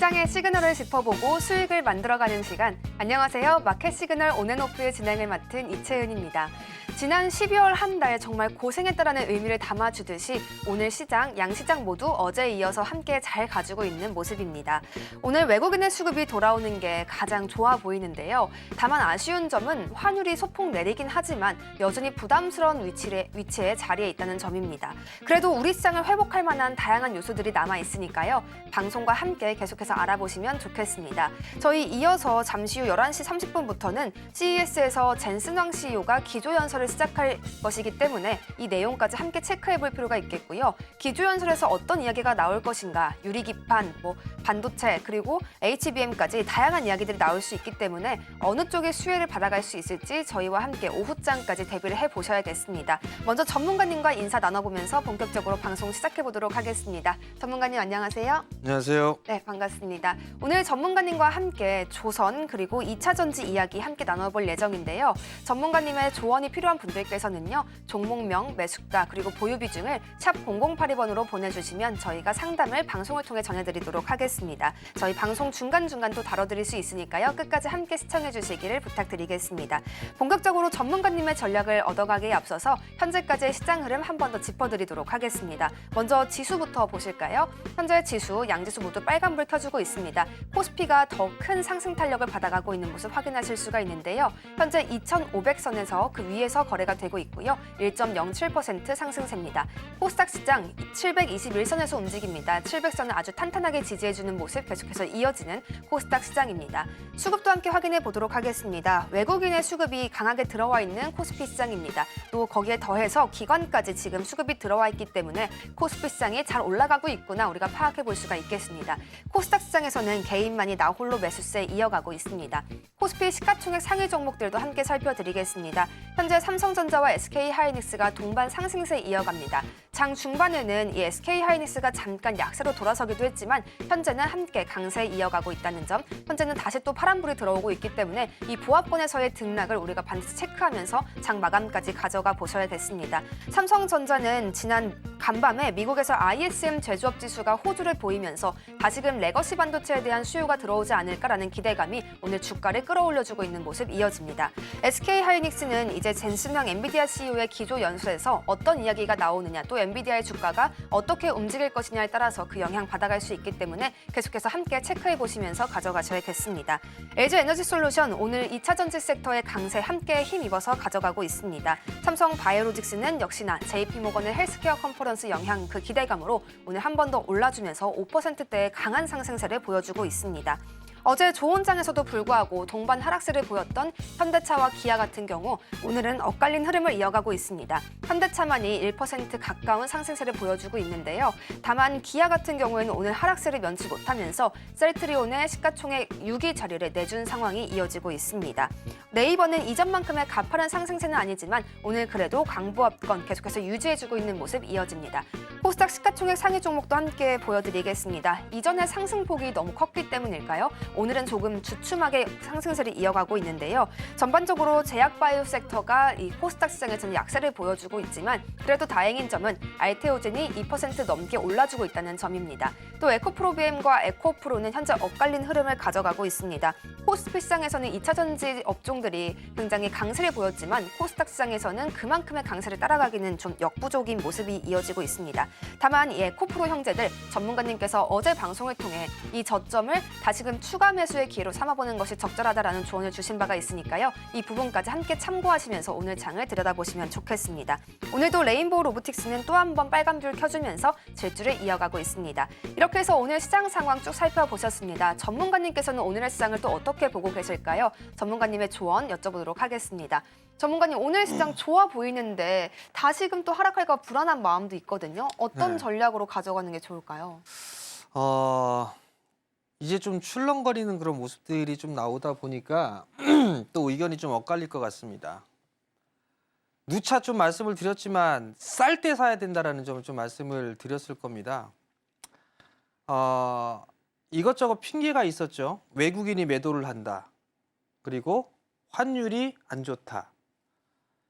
시장의 시그널을 짚어보고 수익을 만들어가는 시간. 안녕하세요. 마켓 시그널 온앤오프의 진행을 맡은 이채은입니다. 지난 12월 한 달 정말 고생했다라는 의미를 담아주듯이 오늘 시장, 양시장 모두 어제에 이어서 함께 잘 가지고 있는 모습입니다. 오늘 외국인의 수급이 돌아오는 게 가장 좋아 보이는데요. 다만 아쉬운 점은 환율이 소폭 내리긴 하지만 여전히 부담스러운 위치에 자리에 있다는 점입니다. 그래도 우리 시장을 회복할 만한 다양한 요소들이 남아 있으니까요. 방송과 함께 계속해서 알아보시면 좋겠습니다. 저희 이어서 잠시 후 11시 30분부터는 CES에서 젠슨 왕 CEO가 기조연설을 시작할 것이기 때문에 이 내용까지 함께 체크해 볼 필요가 있겠고요. 기조연설에서 어떤 이야기가 나올 것인가, 유리기판, 반도체, 그리고 HBM까지 다양한 이야기들이 나올 수 있기 때문에 어느 쪽의 수혜를 받아갈 수 있을지 저희와 함께 오후장까지 대비를 해보셔야겠습니다. 먼저 전문가님과 인사 나눠보면서 본격적으로 방송 시작해 보도록 하겠습니다. 전문가님 안녕하세요. 안녕하세요. 네, 반갑습니다. 오늘 전문가님과 함께 조선 그리고 2차 전지 이야기 함께 나눠볼 예정인데요. 전문가님의 조언이 필요한 분들께서는요. 종목명, 매수가 그리고 보유 비중을 샵 0082번으로 보내주시면 저희가 상담을 방송을 통해 전해드리도록 하겠습니다. 저희 방송 중간중간 또 다뤄드릴 수 있으니까요. 끝까지 함께 시청해 주시기를 부탁드리겠습니다. 본격적으로 전문가님의 전략을 얻어가기에 앞서서 현재까지의 시장 흐름 한 번 더 짚어드리도록 하겠습니다. 먼저 지수부터 보실까요? 현재 지수, 양지수 모두 빨간불 켜주고 있습니다. 코스피가 더 큰 상승 탄력을 받아가고 있는 모습 확인하실 수가 있는데요. 현재 2,500선에서 그 위에서 거래가 되고 있고요. 1.07% 상승세입니다. 코스닥 시장 721선에서 움직입니다. 700선을 아주 탄탄하게 지지해주는 모습 계속해서 이어지는 코스닥 시장입니다. 수급도 함께 확인해 보도록 하겠습니다. 외국인의 수급이 강하게 들어와 있는 코스피 시장입니다. 또 거기에 더해서 기관까지 지금 수급이 들어와 있기 때문에 코스피 시장이 잘 올라가고 있구나 우리가 파악해 볼 수가 있겠습니다. 코스닥 시장에서는 개인만이 나홀로 매수세 이어가고 있습니다. 코스피 시가총액 상위 종목들도 함께 살펴드리겠습니다. 현재 삼성전자와 SK하이닉스가 동반 상승세 이어갑니다. 장 중반에는 이 SK하이닉스가 잠깐 약세로 돌아서기도 했지만 현재는 함께 강세 이어가고 있다는 점, 현재는 다시 또 파란불이 들어오고 있기 때문에 이 보합권에서의 등락을 우리가 반드시 체크하면서 장 마감까지 가져가 보셔야겠습니다. 삼성전자는 지난 간밤에 미국에서 ISM 제조업 지수가 호조를 보이면서 다시금 레거시 반도체에 대한 수요가 들어오지 않을까라는 기대감이 오늘 주가를 끌어올려주고 있는 모습 이어집니다. SK하이닉스는 이제 젠슨 왕 엔비디아 CEO의 기조 연설에서 어떤 이야기가 나오느냐, 또 엔비디아의 주가가 어떻게 움직일 것이냐에 따라서 그 영향 받아갈 수 있기 때문에 계속해서 함께 체크해 보시면서 가져가셔야겠습니다. LG에너지솔루션 오늘 2차 전지 섹터의 강세 함께 힘입어서 가져가고 있습니다. 삼성 바이오로직스는 역시나 JP모건의 헬스케어 컨퍼런스 영향 그 기대감으로 오늘 한 번 더 올라주면서 5%대의 강한 상승세를 보여주고 있습니다. 어제 좋은 장에서도 불구하고 동반 하락세를 보였던 현대차와 기아 같은 경우 오늘은 엇갈린 흐름을 이어가고 있습니다. 현대차만이 1% 가까운 상승세를 보여주고 있는데요. 다만 기아 같은 경우에는 오늘 하락세를 면치 못하면서 셀트리온의 시가총액 6위 자리를 내준 상황이 이어지고 있습니다. 네이버는 이전만큼의 가파른 상승세는 아니지만 오늘 그래도 강보합권 계속해서 유지해주고 있는 모습 이어집니다. 코스닥 시가총액 상위 종목도 함께 보여드리겠습니다. 이전의 상승폭이 너무 컸기 때문일까요? 오늘은 조금 주춤하게 상승세를 이어가고 있는데요. 전반적으로 제약바이오 섹터가 이 코스닥 시장에서는 약세를 보여주고 있지만 그래도 다행인 점은 알테오젠이 2% 넘게 올라주고 있다는 점입니다. 또 에코프로비엠과 에코프로는 현재 엇갈린 흐름을 가져가고 있습니다. 코스피 시장에서는 2차 전지 업종들이 굉장히 강세를 보였지만 코스닥 시장에서는 그만큼의 강세를 따라가기는 좀 역부족인 모습이 이어지고 있습니다. 다만 이 에코프로 형제들 전문가님께서 어제 방송을 통해 이 저점을 다시금 추가 매수의 기회로 삼아보는 것이 적절하다라는 조언을 주신 바가 있으니까요. 이 부분까지 함께 참고하시면서 오늘 장을 들여다보시면 좋겠습니다. 오늘도 레인보우 로보틱스는 또 한 번 빨간불 켜주면서 질주를 이어가고 있습니다. 이렇게 해서 오늘 시장 상황 쭉 살펴보셨습니다. 전문가님께서는 오늘의 시장을 또 어떻게 보고 계실까요? 전문가님의 조언 여쭤보도록 하겠습니다. 전문가님, 오늘 시장 좋아 보이는데 다시금 또 하락할까 불안한 마음도 있거든요. 어떤 전략으로 가져가는 게 좋을까요? 이제 좀 출렁거리는 그런 모습들이 좀 나오다 보니까 또 의견이 좀 엇갈릴 것 같습니다. 누차 좀 말씀을 드렸지만 쌀 때 사야 된다라는 점을 좀 말씀을 드렸을 겁니다. 이것저것 핑계가 있었죠. 외국인이 매도를 한다. 그리고 환율이 안 좋다.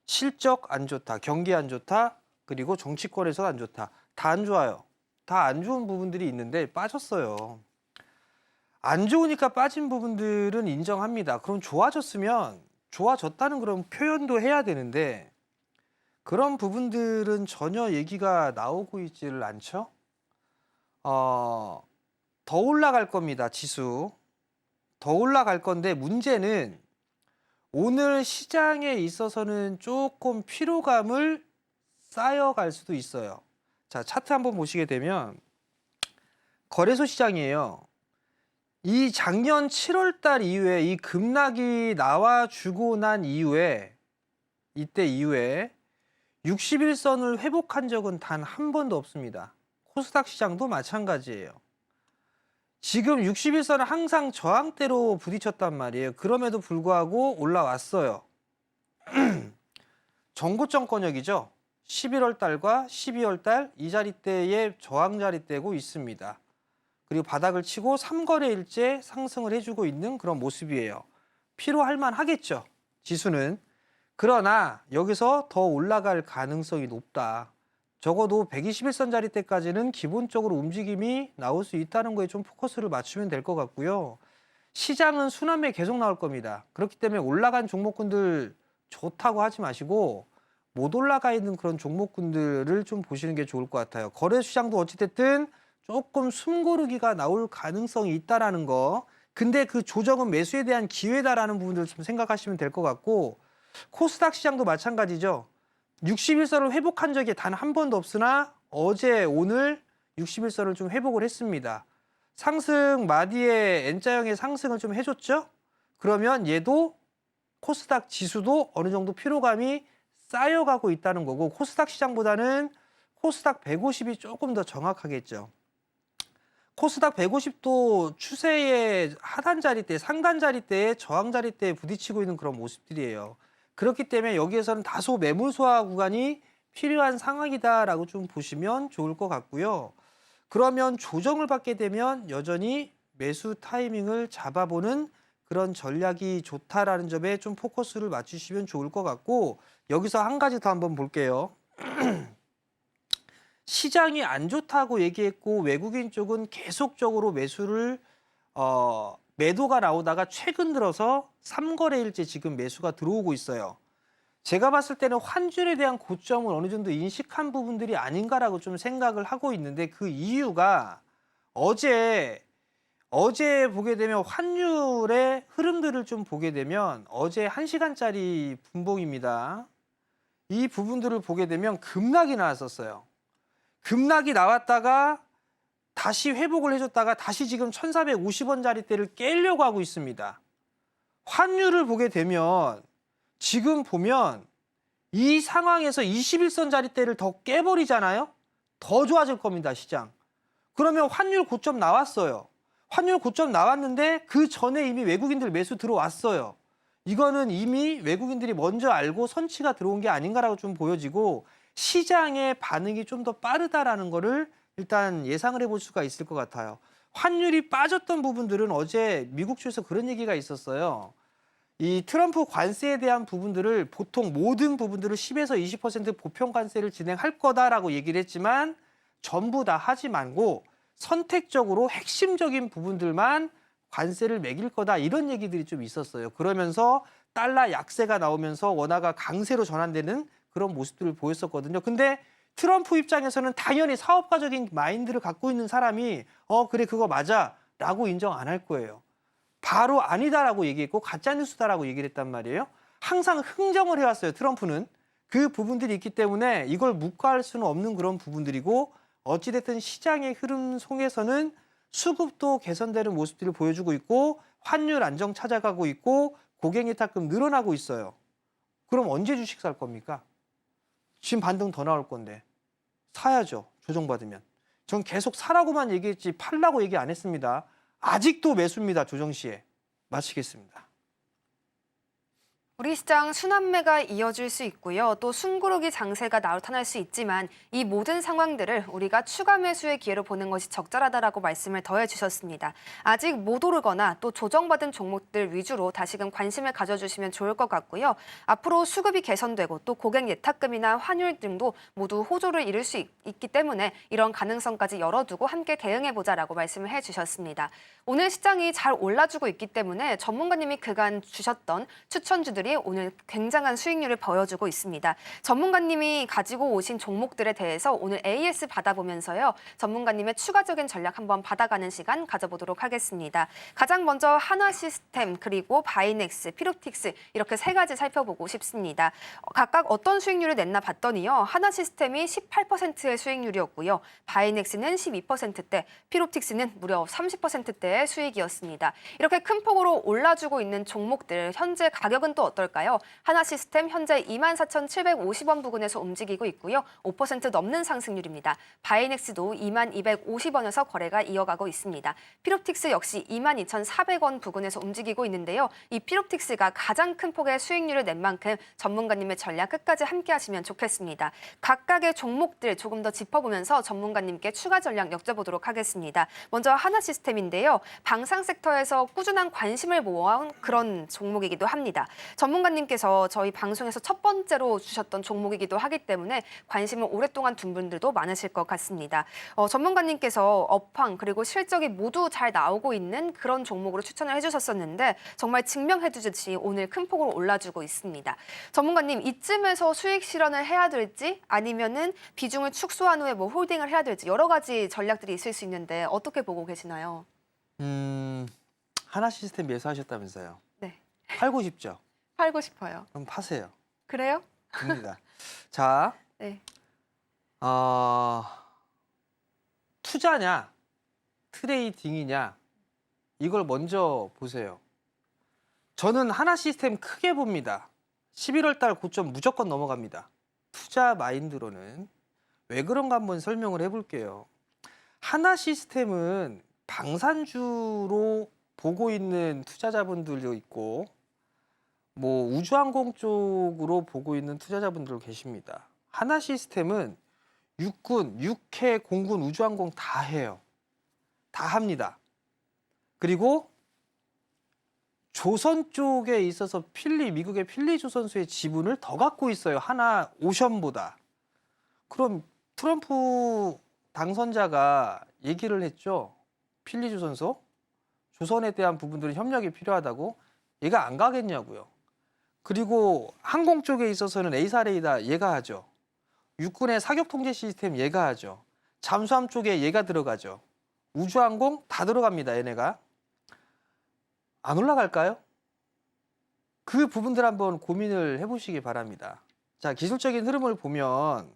실적 안 좋다. 경기 안 좋다. 그리고 정치권에서 안 좋다. 다 안 좋아요. 다 안 좋은 부분들이 있는데 빠졌어요. 안 좋으니까 빠진 부분들은 인정합니다. 그럼 좋아졌으면 좋아졌다는 그런 표현도 해야 되는데 그런 부분들은 전혀 얘기가 나오고 있지를 않죠. 더 올라갈 겁니다. 지수. 더 올라갈 건데 문제는 오늘 시장에 있어서는 조금 피로감을 쌓여갈 수도 있어요. 자, 차트 한번 보시게 되면 거래소 시장이에요. 이 작년 7월 달 이후에 이 급락이 나와주고 난 이후에 이때 이후에 61선을 회복한 적은 단 한 번도 없습니다. 코스닥 시장도 마찬가지예요. 지금 61선은 항상 저항대로 부딪혔단 말이에요. 그럼에도 불구하고 올라왔어요. 정고점권역이죠. 11월 달과 12월 달 이 자리대에 저항 자리대고 있습니다. 그리고 바닥을 치고 3거래일째 상승을 해주고 있는 그런 모습이에요. 필요할 만하겠죠. 지수는. 그러나 여기서 더 올라갈 가능성이 높다. 적어도 121선 자리대까지는 기본적으로 움직임이 나올 수 있다는 거에 좀 포커스를 맞추면 될 것 같고요. 시장은 순환매 계속 나올 겁니다. 그렇기 때문에 올라간 종목군들 좋다고 하지 마시고 못 올라가 있는 그런 종목군들을 좀 보시는 게 좋을 것 같아요. 거래시장도 어찌됐든 조금 숨고르기가 나올 가능성이 있다라는 거. 근데 그 조정은 매수에 대한 기회다라는 부분들을 좀 생각하시면 될 것 같고 코스닥 시장도 마찬가지죠. 61선을 회복한 적이 단 한 번도 없으나 어제 오늘 61선을 좀 회복을 했습니다. 상승 마디에 N자형의 상승을 좀 해줬죠. 그러면 얘도 코스닥 지수도 어느 정도 피로감이 쌓여가고 있다는 거고 코스닥 시장보다는 코스닥 150이 조금 더 정확하겠죠. 코스닥 150도 추세의 하단 자리대, 상단 자리대에 저항 자리대에 부딪히고 있는 그런 모습들이에요. 그렇기 때문에 여기에서는 다소 매물 소화 구간이 필요한 상황이다라고 좀 보시면 좋을 것 같고요. 그러면 조정을 받게 되면 여전히 매수 타이밍을 잡아보는 그런 전략이 좋다라는 점에 좀 포커스를 맞추시면 좋을 것 같고 여기서 한 가지 더 한번 볼게요. 시장이 안 좋다고 얘기했고 외국인 쪽은 계속적으로 매도가 나오다가 최근 들어서 3거래일째 지금 매수가 들어오고 있어요. 제가 봤을 때는 환율에 대한 고점을 어느 정도 인식한 부분들이 아닌가라고 좀 생각을 하고 있는데 그 이유가 어제 보게 되면 환율의 흐름들을 좀 보게 되면 어제 1시간짜리 분봉입니다. 이 부분들을 보게 되면 급락이 나왔었어요. 급락이 나왔다가 다시 회복을 해줬다가 다시 지금 1450원 자리대를 깨려고 하고 있습니다. 환율을 보게 되면 지금 보면 이 상황에서 21선 자리대를 더 깨버리잖아요. 더 좋아질 겁니다, 시장. 그러면 환율 고점 나왔어요. 환율 고점 나왔는데 그 전에 이미 외국인들 매수 들어왔어요. 이거는 이미 외국인들이 먼저 알고 선치가 들어온 게 아닌가라고 좀 보여지고 시장의 반응이 좀 더 빠르다라는 거를 일단 예상을 해볼 수가 있을 것 같아요. 환율이 빠졌던 부분들은 어제 미국 쪽에서 그런 얘기가 있었어요. 이 트럼프 관세에 대한 부분들을 보통 모든 부분들을 10에서 20% 보편 관세를 진행할 거다라고 얘기를 했지만 전부 다 하지 말고 선택적으로 핵심적인 부분들만 관세를 매길 거다 이런 얘기들이 좀 있었어요. 그러면서 달러 약세가 나오면서 원화가 강세로 전환되는 그런 모습들을 보였었거든요. 근데 트럼프 입장에서는 당연히 사업가적인 마인드를 갖고 있는 사람이 그래 그거 맞아 라고 인정 안 할 거예요. 바로 아니다라고 얘기했고 가짜뉴스다라고 얘기를 했단 말이에요. 항상 흥정을 해왔어요. 트럼프는. 그 부분들이 있기 때문에 이걸 묵과할 수는 없는 그런 부분들이고 어찌됐든 시장의 흐름 속에서는 수급도 개선되는 모습들을 보여주고 있고 환율 안정 찾아가고 있고 고객예탁금 늘어나고 있어요. 그럼 언제 주식 살 겁니까? 지금 반등 더 나올 건데 사야죠. 조정받으면. 전 계속 사라고만 얘기했지 팔라고 얘기 안 했습니다. 아직도 매수입니다. 조정 시에. 마치겠습니다. 우리 시장 순환매가 이어질 수 있고요. 또 숨고르기 장세가 나타날 수 있지만 이 모든 상황들을 우리가 추가 매수의 기회로 보는 것이 적절하다라고 말씀을 더해 주셨습니다. 아직 못 오르거나 또 조정받은 종목들 위주로 다시금 관심을 가져주시면 좋을 것 같고요. 앞으로 수급이 개선되고 또 고객 예탁금이나 환율 등도 모두 호조를 이룰 수 있기 때문에 이런 가능성까지 열어두고 함께 대응해보자라고 말씀을 해주셨습니다. 오늘 시장이 잘 올라주고 있기 때문에 전문가님이 그간 주셨던 추천주들이 오늘 굉장한 수익률을 보여주고 있습니다. 전문가님이 가지고 오신 종목들에 대해서 오늘 AS 받아보면서요. 전문가님의 추가적인 전략 한번 받아가는 시간 가져보도록 하겠습니다. 가장 먼저 하나시스템 그리고 바이넥스, 피롭틱스 이렇게 세 가지 살펴보고 싶습니다. 각각 어떤 수익률을 냈나 봤더니요. 하나시스템이 18%의 수익률이었고요. 바이넥스는 12%대, 피롭틱스는 무려 30%대의 수익이었습니다. 이렇게 큰 폭으로 올라주고 있는 종목들 현재 가격은 또 어떨까요? 하나시스템 현재 24,750원 부근에서 움직이고 있고요. 5% 넘는 상승률입니다. 바이넥스도 2250원에서 거래가 이어가고 있습니다. 피롭틱스 역시 22,400원 부근에서 움직이고 있는데요. 이 피롭틱스가 가장 큰 폭의 수익률을 낸 만큼 전문가님의 전략 끝까지 함께 하시면 좋겠습니다. 각각의 종목들 조금 더 짚어보면서 전문가님께 추가 전략 여쭤보도록 하겠습니다. 먼저 하나시스템인데요. 방산 섹터에서 꾸준한 관심을 모아온 그런 종목이기도 합니다. 전문가님께서 저희 방송에서 첫 번째로 주셨던 종목이기도 하기 때문에 관심을 오랫동안 둔 분들도 많으실 것 같습니다. 전문가님께서 업황 그리고 실적이 모두 잘 나오고 있는 그런 종목으로 추천을 해주셨었는데 정말 증명해주듯이 오늘 큰 폭으로 올라주고 있습니다. 전문가님 이쯤에서 수익 실현을 해야 될지 아니면은 비중을 축소한 후에 뭐 홀딩을 해야 될지 여러 가지 전략들이 있을 수 있는데 어떻게 보고 계시나요? 하나시스템 매수하셨다면서요. 네. 팔고 싶죠? 팔고 싶어요. 그럼 파세요. 그래요? 됩니다. 자, 네. 투자냐, 트레이딩이냐 이걸 먼저 보세요. 저는 하나시스템 크게 봅니다. 11월 달 고점 무조건 넘어갑니다. 투자 마인드로는. 왜 그런가 한번 설명을 해볼게요. 하나시스템은 방산주로 보고 있는 투자자분들도 있고 뭐 우주항공 쪽으로 보고 있는 투자자분들 계십니다. 하나시스템은 육군, 육해, 공군, 우주항공 다 해요. 다 합니다. 그리고 조선 쪽에 있어서 미국의 필리조선소의 지분을 더 갖고 있어요. 하나 오션보다. 그럼 트럼프 당선자가 얘기를 했죠. 필리조선소, 조선에 대한 부분들은 협력이 필요하다고. 얘가 안 가겠냐고요. 그리고 항공 쪽에 있어서는 A사 레이더 얘가 하죠. 육군의 사격 통제 시스템 얘가 하죠. 잠수함 쪽에 얘가 들어가죠. 우주항공 다 들어갑니다. 얘네가. 안 올라갈까요? 그 부분들 한번 고민을 해보시기 바랍니다. 자, 기술적인 흐름을 보면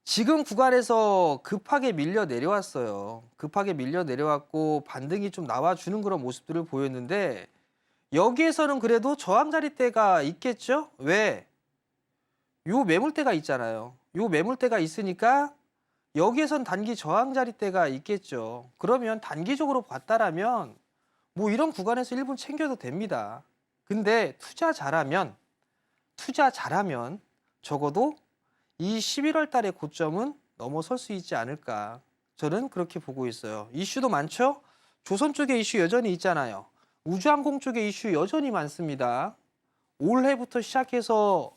지금 구간에서 급하게 밀려 내려왔어요. 급하게 밀려 내려왔고 반등이 좀 나와주는 그런 모습들을 보였는데 여기에서는 그래도 저항 자리대가 있겠죠? 왜? 요 매물대가 있잖아요. 요 매물대가 있으니까 여기에선 단기 저항 자리대가 있겠죠. 그러면 단기적으로 봤다라면 뭐 이런 구간에서 1분 챙겨도 됩니다. 근데 투자 잘하면 적어도 이 11월 달의 고점은 넘어설 수 있지 않을까. 저는 그렇게 보고 있어요. 이슈도 많죠? 조선 쪽에 이슈 여전히 있잖아요. 우주항공 쪽에 이슈 여전히 많습니다. 올해부터 시작해서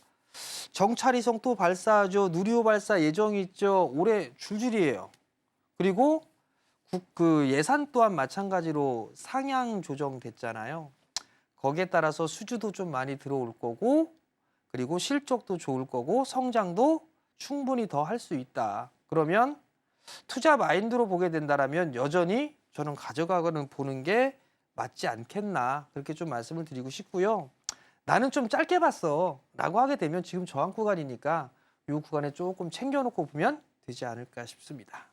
정찰위성 또 발사하죠. 누리호 발사 예정이 있죠. 올해 줄줄이에요. 그리고 그 예산 또한 마찬가지로 상향 조정됐잖아요. 거기에 따라서 수주도 좀 많이 들어올 거고 그리고 실적도 좋을 거고 성장도 충분히 더 할 수 있다. 그러면 투자 마인드로 보게 된다면 여전히 저는 가져가거나 보는 게 맞지 않겠나 그렇게 좀 말씀을 드리고 싶고요. 나는 좀 짧게 봤어 라고 하게 되면 지금 저항 구간이니까 이 구간에 조금 챙겨놓고 보면 되지 않을까 싶습니다.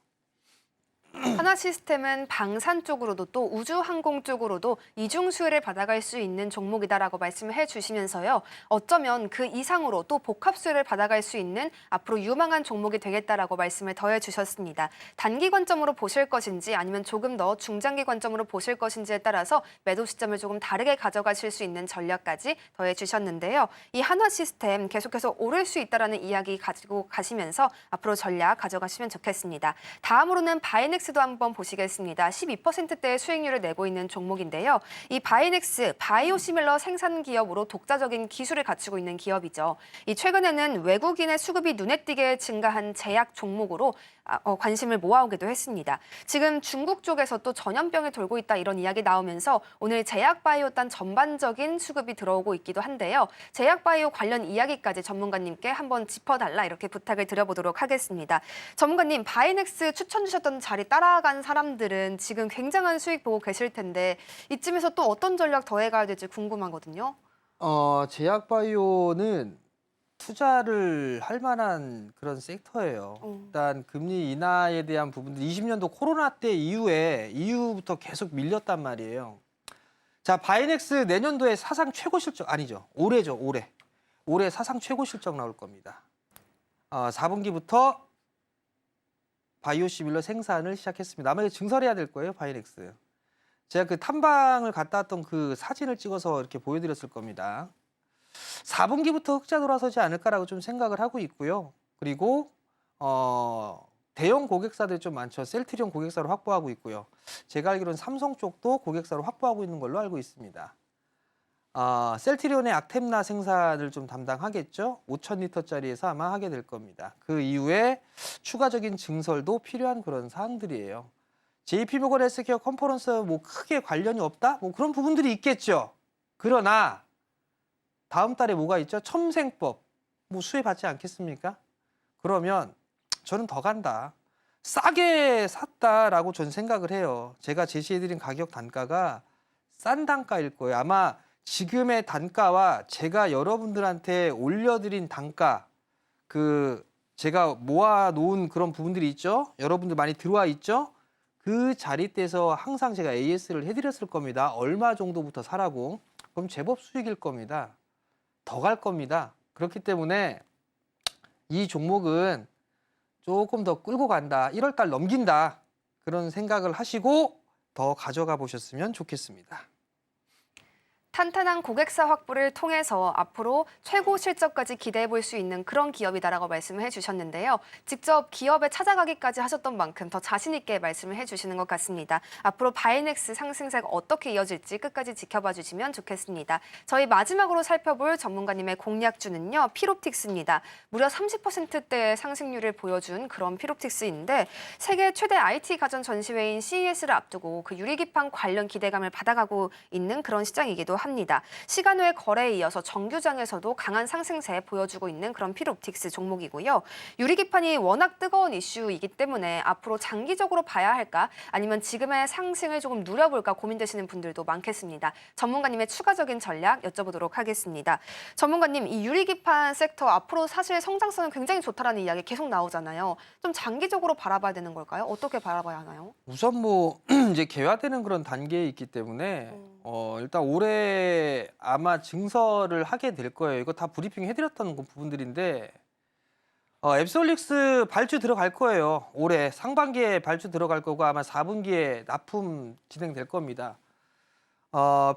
하나시스템은 방산 쪽으로도 또 우주항공 쪽으로도 이중 수혜를 받아갈 수 있는 종목이다라고 말씀을 해주시면서요. 어쩌면 그 이상으로 또 복합 수혜를 받아갈 수 있는 앞으로 유망한 종목이 되겠다라고 말씀을 더해주셨습니다. 단기 관점으로 보실 것인지 아니면 조금 더 중장기 관점으로 보실 것인지에 따라서 매도 시점을 조금 다르게 가져가실 수 있는 전략까지 더해주셨는데요. 이 하나시스템 계속해서 오를 수 있다라는 이야기 가지고 가시면서 앞으로 전략 가져가시면 좋겠습니다. 다음으로는 바이넥스도 한번 보시겠습니다. 12%대의 수익률을 내고 있는 종목인데요. 이 바이넥스, 바이오시밀러 생산 기업으로 독자적인 기술을 갖추고 있는 기업이죠. 이 최근에는 외국인의 수급이 눈에 띄게 증가한 제약 종목으로 관심을 모아오기도 했습니다. 지금 중국 쪽에서 또 전염병이 돌고 있다 이런 이야기 나오면서 오늘 제약바이오단 전반적인 수급이 들어오고 있기도 한데요. 제약바이오 관련 이야기까지 전문가님께 한번 짚어달라 이렇게 부탁을 드려보도록 하겠습니다. 전문가님, 바이넥스 추천 주셨던 자리 따라간 사람들은 지금 굉장한 수익 보고 계실 텐데 이쯤에서 또 어떤 전략 더해가야 될지 궁금하거든요. 제약바이오는 투자를 할 만한 그런 섹터예요. 일단 금리 인하에 대한 부분들 20년도 코로나 때 이후부터 계속 밀렸단 말이에요. 자, 바이넥스 내년도에 사상 최고 실적 아니죠. 올해죠, 올해. 올해 사상 최고 실적 나올 겁니다. 4분기부터 바이오시밀러 생산을 시작했습니다. 아마 이거 증설해야 될 거예요, 바이넥스. 제가 그 탐방을 갔다 왔던 그 사진을 찍어서 이렇게 보여드렸을 겁니다. 4분기부터 흑자 돌아서지 않을까라고 좀 생각을 하고 있고요. 그리고 대형 고객사들 좀 많죠. 셀트리온 고객사로 확보하고 있고요. 제가 알기로는 삼성 쪽도 고객사로 확보하고 있는 걸로 알고 있습니다. 셀트리온의 악템나 생산을 좀 담당하겠죠. 5,000리터짜리에서 아마 하게 될 겁니다. 그 이후에 추가적인 증설도 필요한 그런 사항들이에요. JP모건 헬스케어 컨퍼런스 뭐 크게 관련이 없다? 뭐 그런 부분들이 있겠죠. 그러나 다음 달에 뭐가 있죠? 첨생법. 뭐 수혜 받지 않겠습니까? 그러면 저는 더 간다. 싸게 샀다라고 저는 생각을 해요. 제가 제시해드린 가격 단가가 싼 단가일 거예요. 아마 지금의 단가와 제가 여러분들한테 올려드린 단가, 제가 모아놓은 그런 부분들이 있죠? 여러분들 많이 들어와 있죠? 그 자리대에서 항상 제가 AS를 해드렸을 겁니다. 얼마 정도부터 사라고. 그럼 제법 수익일 겁니다. 더 갈 겁니다. 그렇기 때문에 이 종목은 조금 더 끌고 간다. 1월 달 넘긴다. 그런 생각을 하시고 더 가져가 보셨으면 좋겠습니다. 탄탄한 고객사 확보를 통해서 앞으로 최고 실적까지 기대해 볼 수 있는 그런 기업이다라고 말씀을 해주셨는데요. 직접 기업에 찾아가기까지 하셨던 만큼 더 자신 있게 말씀을 해주시는 것 같습니다. 앞으로 바이넥스 상승세가 어떻게 이어질지 끝까지 지켜봐 주시면 좋겠습니다. 저희 마지막으로 살펴볼 전문가님의 공략주는요. 피롭틱스입니다. 무려 30%대의 상승률을 보여준 그런 피롭틱스인데 세계 최대 IT 가전 전시회인 CES를 앞두고 그 유리기판 관련 기대감을 받아가고 있는 그런 시장이기도 합니다. 시간 외 거래에 이어서 정규장에서도 강한 상승세 보여주고 있는 그런 필옵틱스 종목이고요. 유리기판이 워낙 뜨거운 이슈이기 때문에 앞으로 장기적으로 봐야 할까 아니면 지금의 상승을 조금 누려볼까 고민되시는 분들도 많겠습니다. 전문가님의 추가적인 전략 여쭤보도록 하겠습니다. 전문가님, 이 유리기판 섹터 앞으로 사실 성장성은 굉장히 좋다라는 이야기 계속 나오잖아요. 좀 장기적으로 바라봐야 되는 걸까요? 어떻게 바라봐야 하나요? 우선 뭐 이제 개화되는 그런 단계에 있기 때문에 일단 올해 아마 증설을 하게 될 거예요. 이거 다 브리핑 해드렸던 부분들인데 앱솔릭스 발주 들어갈 거예요. 올해 상반기에 발주 들어갈 거고 아마 4분기에 납품 진행될 겁니다.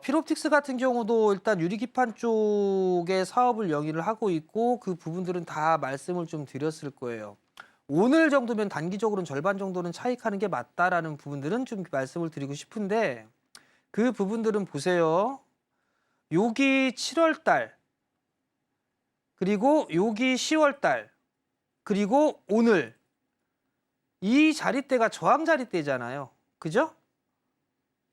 필옵틱스 같은 경우도 일단 유리기판 쪽에 사업을 영위를 하고 있고 그 부분들은 다 말씀을 좀 드렸을 거예요. 오늘 정도면 단기적으로는 절반 정도는 차익하는 게 맞다라는 부분들은 좀 말씀을 드리고 싶은데 그 부분들은 보세요. 여기 7월 달, 그리고 여기 10월 달, 그리고 오늘 이 자리대가 저항 자리대잖아요. 그죠?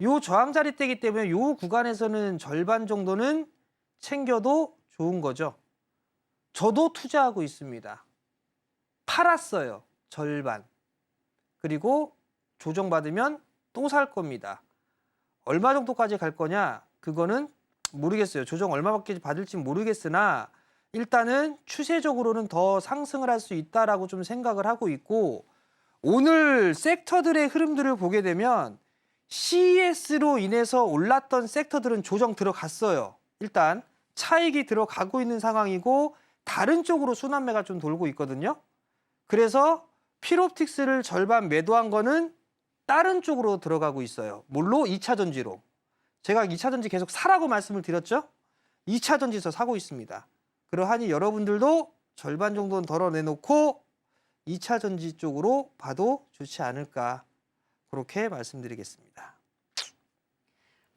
요 저항 자리대이기 때문에 요 구간에서는 절반 정도는 챙겨도 좋은 거죠. 저도 투자하고 있습니다. 팔았어요. 절반. 그리고 조정받으면 또 살 겁니다. 얼마 정도까지 갈 거냐? 그거는 모르겠어요. 조정 얼마밖에 받을지 모르겠으나 일단은 추세적으로는 더 상승을 할 수 있다라고 좀 생각을 하고 있고 오늘 섹터들의 흐름들을 보게 되면 CES로 인해서 올랐던 섹터들은 조정 들어갔어요. 일단 차익이 들어가고 있는 상황이고 다른 쪽으로 순환매가 좀 돌고 있거든요. 그래서 필옵틱스를 절반 매도한 거는 다른 쪽으로 들어가고 있어요. 뭘로? 2차 전지로. 제가 2차 전지 계속 사라고 말씀을 드렸죠? 2차 전지에서 사고 있습니다. 그러하니 여러분들도 절반 정도는 덜어내놓고 2차 전지 쪽으로 봐도 좋지 않을까, 그렇게 말씀드리겠습니다.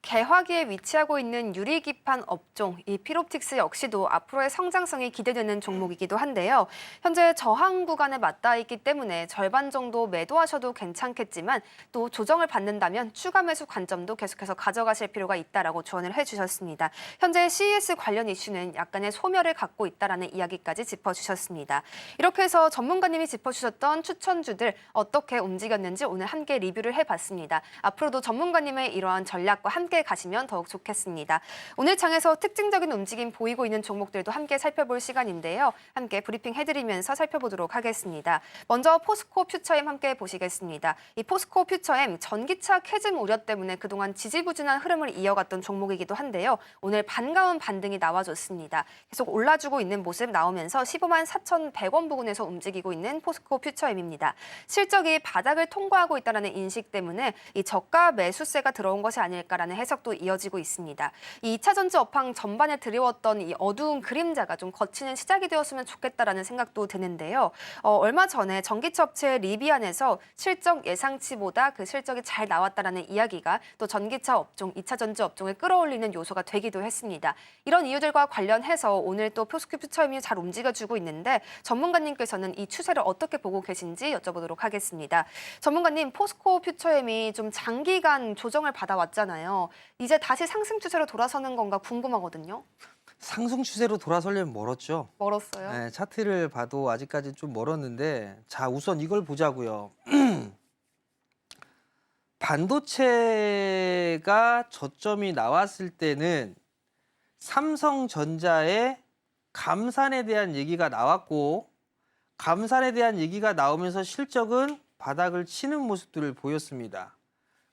개화기에 위치하고 있는 유리기판 업종, 이 필옵틱스 역시도 앞으로의 성장성이 기대되는 종목이기도 한데요. 현재 저항 구간에 맞닿아 있기 때문에 절반 정도 매도하셔도 괜찮겠지만 또 조정을 받는다면 추가 매수 관점도 계속해서 가져가실 필요가 있다라고 조언을 해주셨습니다. 현재 CES 관련 이슈는 약간의 소멸을 갖고 있다라는 이야기까지 짚어주셨습니다. 이렇게 해서 전문가님이 짚어주셨던 추천주들 어떻게 움직였는지 오늘 함께 리뷰를 해봤습니다. 앞으로도 전문가님의 이러한 전략과 함께 가시면 더욱 좋겠습니다. 오늘 장에서 특징적인 움직임 보이고 있는 종목들도 함께 살펴볼 시간인데요. 함께 브리핑 해드리면서 살펴보도록 하겠습니다. 먼저 포스코 퓨처엠 함께 보시겠습니다. 이 포스코 퓨처엠 전기차 캐즘 우려 때문에 그동안 지지부진한 흐름을 이어갔던 종목이기도 한데요. 오늘 반가운 반등이 나와줬습니다. 계속 올라주고 있는 모습 나오면서 15만 4,100원 부근에서 움직이고 있는 포스코 퓨처엠입니다. 실적이 바닥을 통과하고 있다는 인식 때문에 이 저가 매수세가 들어온 것이 아닐까라는 해석도 이어지고 있습니다. 이 2차 전지 업황 전반에 드리웠던 이 어두운 그림자가 좀 거치는 시작이 되었으면 좋겠다라는 생각도 드는데요. 얼마 전에 전기차 업체 리비안에서 실적 예상치보다 그 실적이 잘 나왔다라는 이야기가 또 전기차 업종, 2차 전지 업종을 끌어올리는 요소가 되기도 했습니다. 이런 이유들과 관련해서 오늘 또 포스코 퓨처엠이 잘 움직여주고 있는데 전문가님께서는 이 추세를 어떻게 보고 계신지 여쭤보도록 하겠습니다. 전문가님, 포스코 퓨처엠이 좀 장기간 조정을 받아왔잖아요. 이제 다시 상승 추세로 돌아서는 건가 궁금하거든요. 상승 추세로 돌아서려면 멀었죠. 멀었어요? 네, 차트를 봐도 아직까지 좀 멀었는데, 자, 우선 이걸 보자고요. 반도체가 저점이 나왔을 때는 삼성전자의 감산에 대한 얘기가 나왔고, 감산에 대한 얘기가 나오면서 실적은 바닥을 치는 모습들을 보였습니다.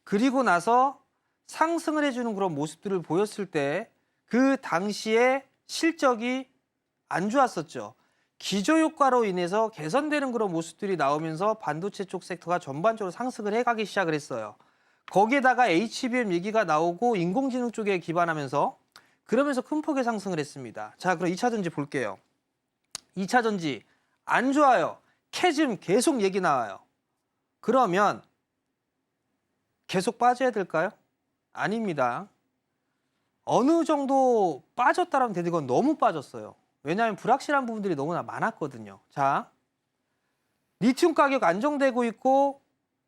그리고 나서 상승을 해주는 그런 모습들을 보였을 때 그 당시에 실적이 안 좋았었죠. 기저효과로 인해서 개선되는 그런 모습들이 나오면서 반도체 쪽 섹터가 전반적으로 상승을 해가기 시작을 했어요. 거기에다가 HBM 얘기가 나오고 인공지능 쪽에 기반하면서 그러면서 큰 폭의 상승을 했습니다. 자, 그럼 2차 전지 볼게요. 2차 전지 안 좋아요. 캐즘 계속 얘기 나와요. 그러면 계속 빠져야 될까요? 아닙니다. 어느 정도 빠졌다라면 되는데 이건 너무 빠졌어요. 왜냐하면 불확실한 부분들이 너무나 많았거든요. 자, 리튬 가격 안정되고 있고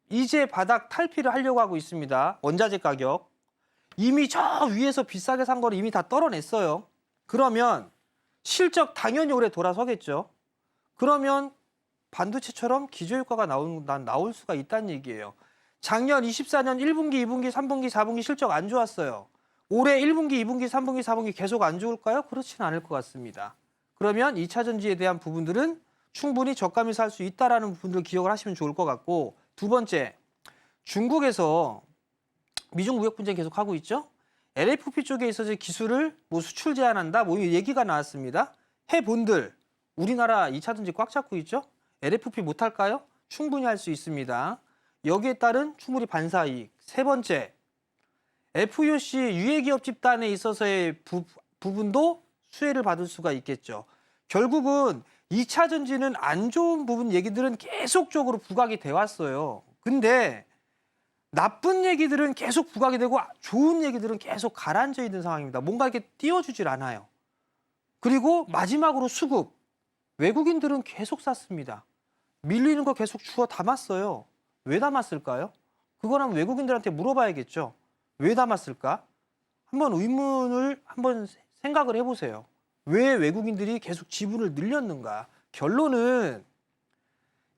이제 바닥 탈피를 하려고 하고 있습니다. 원자재 가격. 이미 저 위에서 비싸게 산 거를 이미 다 떨어냈어요. 그러면 실적 당연히 올해 돌아서겠죠. 그러면 반도체처럼 기저효과가 나올 수가 있다는 얘기예요. 작년 24년 1분기, 2분기, 3분기, 4분기 실적 안 좋았어요. 올해 1분기, 2분기, 3분기, 4분기 계속 안 좋을까요? 그렇지는 않을 것 같습니다. 그러면 2차 전지에 대한 부분들은 충분히 저가에 살 수 있다는 부분들을 기억을 하시면 좋을 것 같고, 두 번째, 중국에서 미중 무역 분쟁 계속 하고 있죠? LFP 쪽에 있어서 기술을 뭐 수출 제한한다, 뭐 얘기가 나왔습니다. 해본들, 우리나라 2차 전지 꽉 잡고 있죠? LFP 못할까요? 충분히 할 수 있습니다. 여기에 따른 충분히 반사이익. 세 번째, FUC 유해기업 집단에 있어서의 부분도 수혜를 받을 수가 있겠죠. 결국은 2차 전지는 안 좋은 부분 얘기들은 계속적으로 부각이 돼 왔어요. 근데 나쁜 얘기들은 계속 부각이 되고 좋은 얘기들은 계속 가라앉아 있는 상황입니다. 뭔가 이렇게 띄워주질 않아요. 그리고 마지막으로 수급. 외국인들은 계속 샀습니다. 밀리는 거 계속 주워 담았어요. 왜 담았을까요? 그거는 외국인들한테 물어봐야겠죠. 왜 담았을까? 한번 의문을 한번 생각을 해보세요. 왜 외국인들이 계속 지분을 늘렸는가? 결론은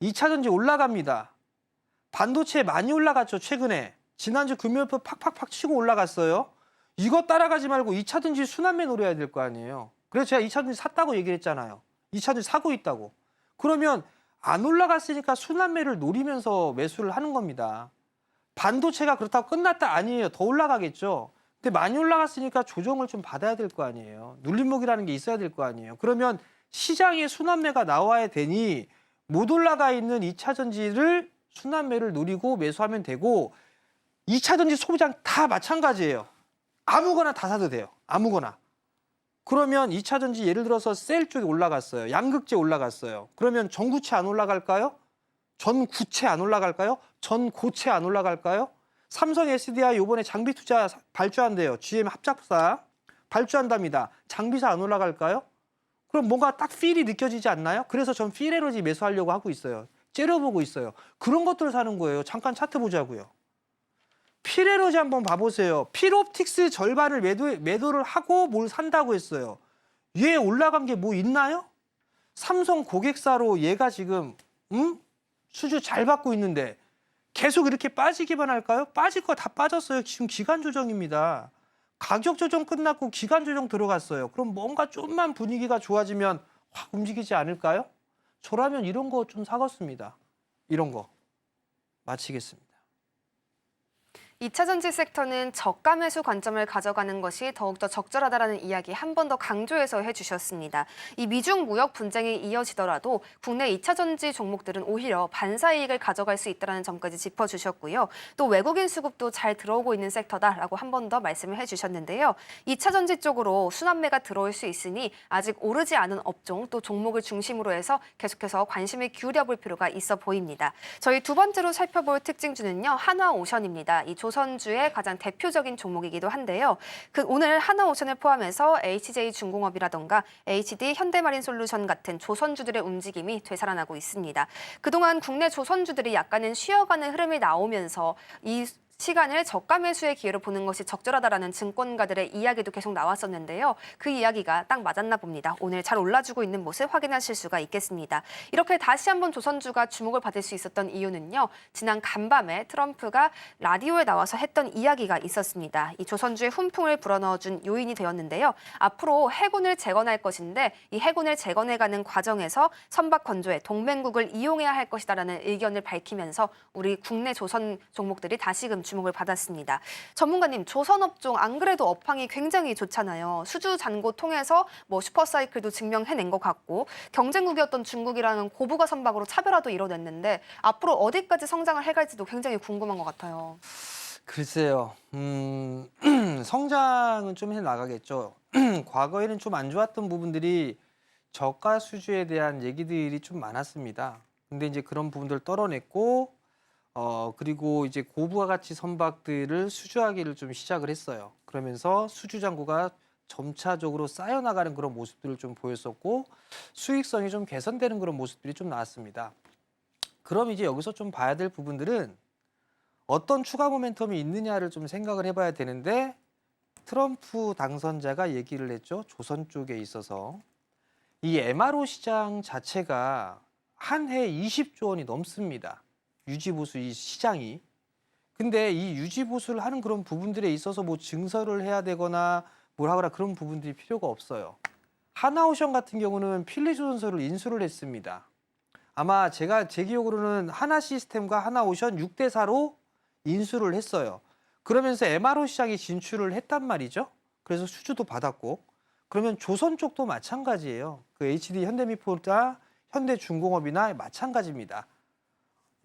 2차 전지 올라갑니다. 반도체 많이 올라갔죠, 최근에. 지난주 금요일부터 팍팍팍 치고 올라갔어요. 이거 따라가지 말고 2차 전지 순환매 노려야 될 거 아니에요. 그래서 제가 2차 전지 샀다고 얘기를 했잖아요. 2차 전지 사고 있다고. 그러면 안 올라갔으니까 순환매를 노리면서 매수를 하는 겁니다. 반도체가 그렇다고 끝났다 아니에요. 더 올라가겠죠. 근데 많이 올라갔으니까 조정을 좀 받아야 될 거 아니에요. 눌림목이라는 게 있어야 될 거 아니에요. 그러면 시장에 순환매가 나와야 되니 못 올라가 있는 2차 전지를 순환매를 노리고 매수하면 되고 2차 전지 소비장 다 마찬가지예요. 아무거나 다 사도 돼요. 아무거나. 그러면 2차 전지 예를 들어서 셀 쪽에 올라갔어요. 양극재 올라갔어요. 그러면 전구체 안 올라갈까요? 전구체 안 올라갈까요? 전고체 안 올라갈까요? 삼성 SDI 이번에 장비 투자 발주한대요. GM 합작사 발주한답니다. 장비사 안 올라갈까요? 그럼 뭔가 딱 필이 느껴지지 않나요? 그래서 전 필 에너지 매수하려고 하고 있어요. 째려보고 있어요. 그런 것들을 사는 거예요. 잠깐 차트 보자고요. 필 에너지 한번 봐보세요. 필옵틱스 절반을 매도를 하고 뭘 산다고 했어요. 얘 올라간 게 뭐 있나요? 삼성 고객사로 얘가 지금 수주 잘 받고 있는데 계속 이렇게 빠지기만 할까요? 빠질 거 다 빠졌어요. 지금 기간 조정입니다. 가격 조정 끝났고 기간 조정 들어갔어요. 그럼 뭔가 좀만 분위기가 좋아지면 확 움직이지 않을까요? 저라면 이런 거 좀 사겠습니다. 이런 거. 마치겠습니다. 2차 전지 섹터는 저가 매수 관점을 가져가는 것이 더욱더 적절하다라는 이야기 한 번 더 강조해서 해주셨습니다. 이 미중 무역 분쟁이 이어지더라도 국내 2차 전지 종목들은 오히려 반사이익을 가져갈 수 있다는 점까지 짚어주셨고요. 또 외국인 수급도 잘 들어오고 있는 섹터다라고 한 번 더 말씀을 해주셨는데요. 2차 전지 쪽으로 순환매가 들어올 수 있으니 아직 오르지 않은 업종 또 종목을 중심으로 해서 계속해서 관심을 기울여볼 필요가 있어 보입니다. 저희 두 번째로 살펴볼 특징주는요. 한화오션입니다. 이 조선주의 가장 대표적인 종목이기도 한데요. 오늘 하나오션을 포함해서 HJ중공업이라던가 HD 현대마린솔루션 같은 조선주들의 움직임이 되살아나고 있습니다. 그동안 국내 조선주들이 약간은 쉬어가는 흐름이 나오면서 이 시간을 저가 매수의 기회로 보는 것이 적절하다라는 증권가들의 이야기도 계속 나왔었는데요. 그 이야기가 딱 맞았나 봅니다. 오늘 잘 올라주고 있는 모습 확인하실 수가 있겠습니다. 이렇게 다시 한번 조선주가 주목을 받을 수 있었던 이유는요. 지난 간밤에 트럼프가 라디오에 나와서 했던 이야기가 있었습니다. 이 조선주의 훈풍을 불어넣어준 요인이 되었는데요. 앞으로 해군을 재건할 것인데 이 해군을 재건해가는 과정에서 선박 건조에 동맹국을 이용해야 할 것이다라는 의견을 밝히면서 우리 국내 조선 종목들이 다시금 주목을 받았습니다. 전문가님, 조선업종 안 그래도 업황이 굉장히 좋잖아요. 수주 잔고 통해서 뭐 슈퍼사이클도 증명해낸 것 같고 경쟁국이었던 중국이라는 고부가 선박으로 차별화도 이뤄냈는데 앞으로 어디까지 성장을 해갈지도 굉장히 궁금한 것 같아요. 글쎄요. 성장은 좀 해나가겠죠. 과거에는 좀 안 좋았던 부분들이 저가 수주에 대한 얘기들이 좀 많았습니다. 근데 이제 그런 부분들 떨어냈고 그리고 이제 고부가 가치 선박들을 수주하기를 좀 시작을 했어요. 그러면서 수주 잔고가 점차적으로 쌓여나가는 그런 모습들을 좀 보였었고 수익성이 좀 개선되는 그런 모습들이 좀 나왔습니다. 그럼 이제 여기서 좀 봐야 될 부분들은 어떤 추가 모멘텀이 있느냐를 좀 생각을 해봐야 되는데 트럼프 당선자가 얘기를 했죠. 조선 쪽에 있어서 이 MRO 시장 자체가 한 해 20조 원이 넘습니다. 유지보수 이 시장이. 근데 이 유지보수를 하는 그런 부분들에 있어서 뭐 증설을 해야 되거나 뭘 하거나 그런 부분들이 필요가 없어요. 하나오션 같은 경우는 필리조선소를 인수를 했습니다. 아마 제 기억으로는 하나시스템과 하나오션 6대 4로 인수를 했어요. 그러면서 MRO 시장에 진출을 했단 말이죠. 그래서 수주도 받았고. 그러면 조선 쪽도 마찬가지예요. 그 HD 현대미포나 현대중공업이나 마찬가지입니다.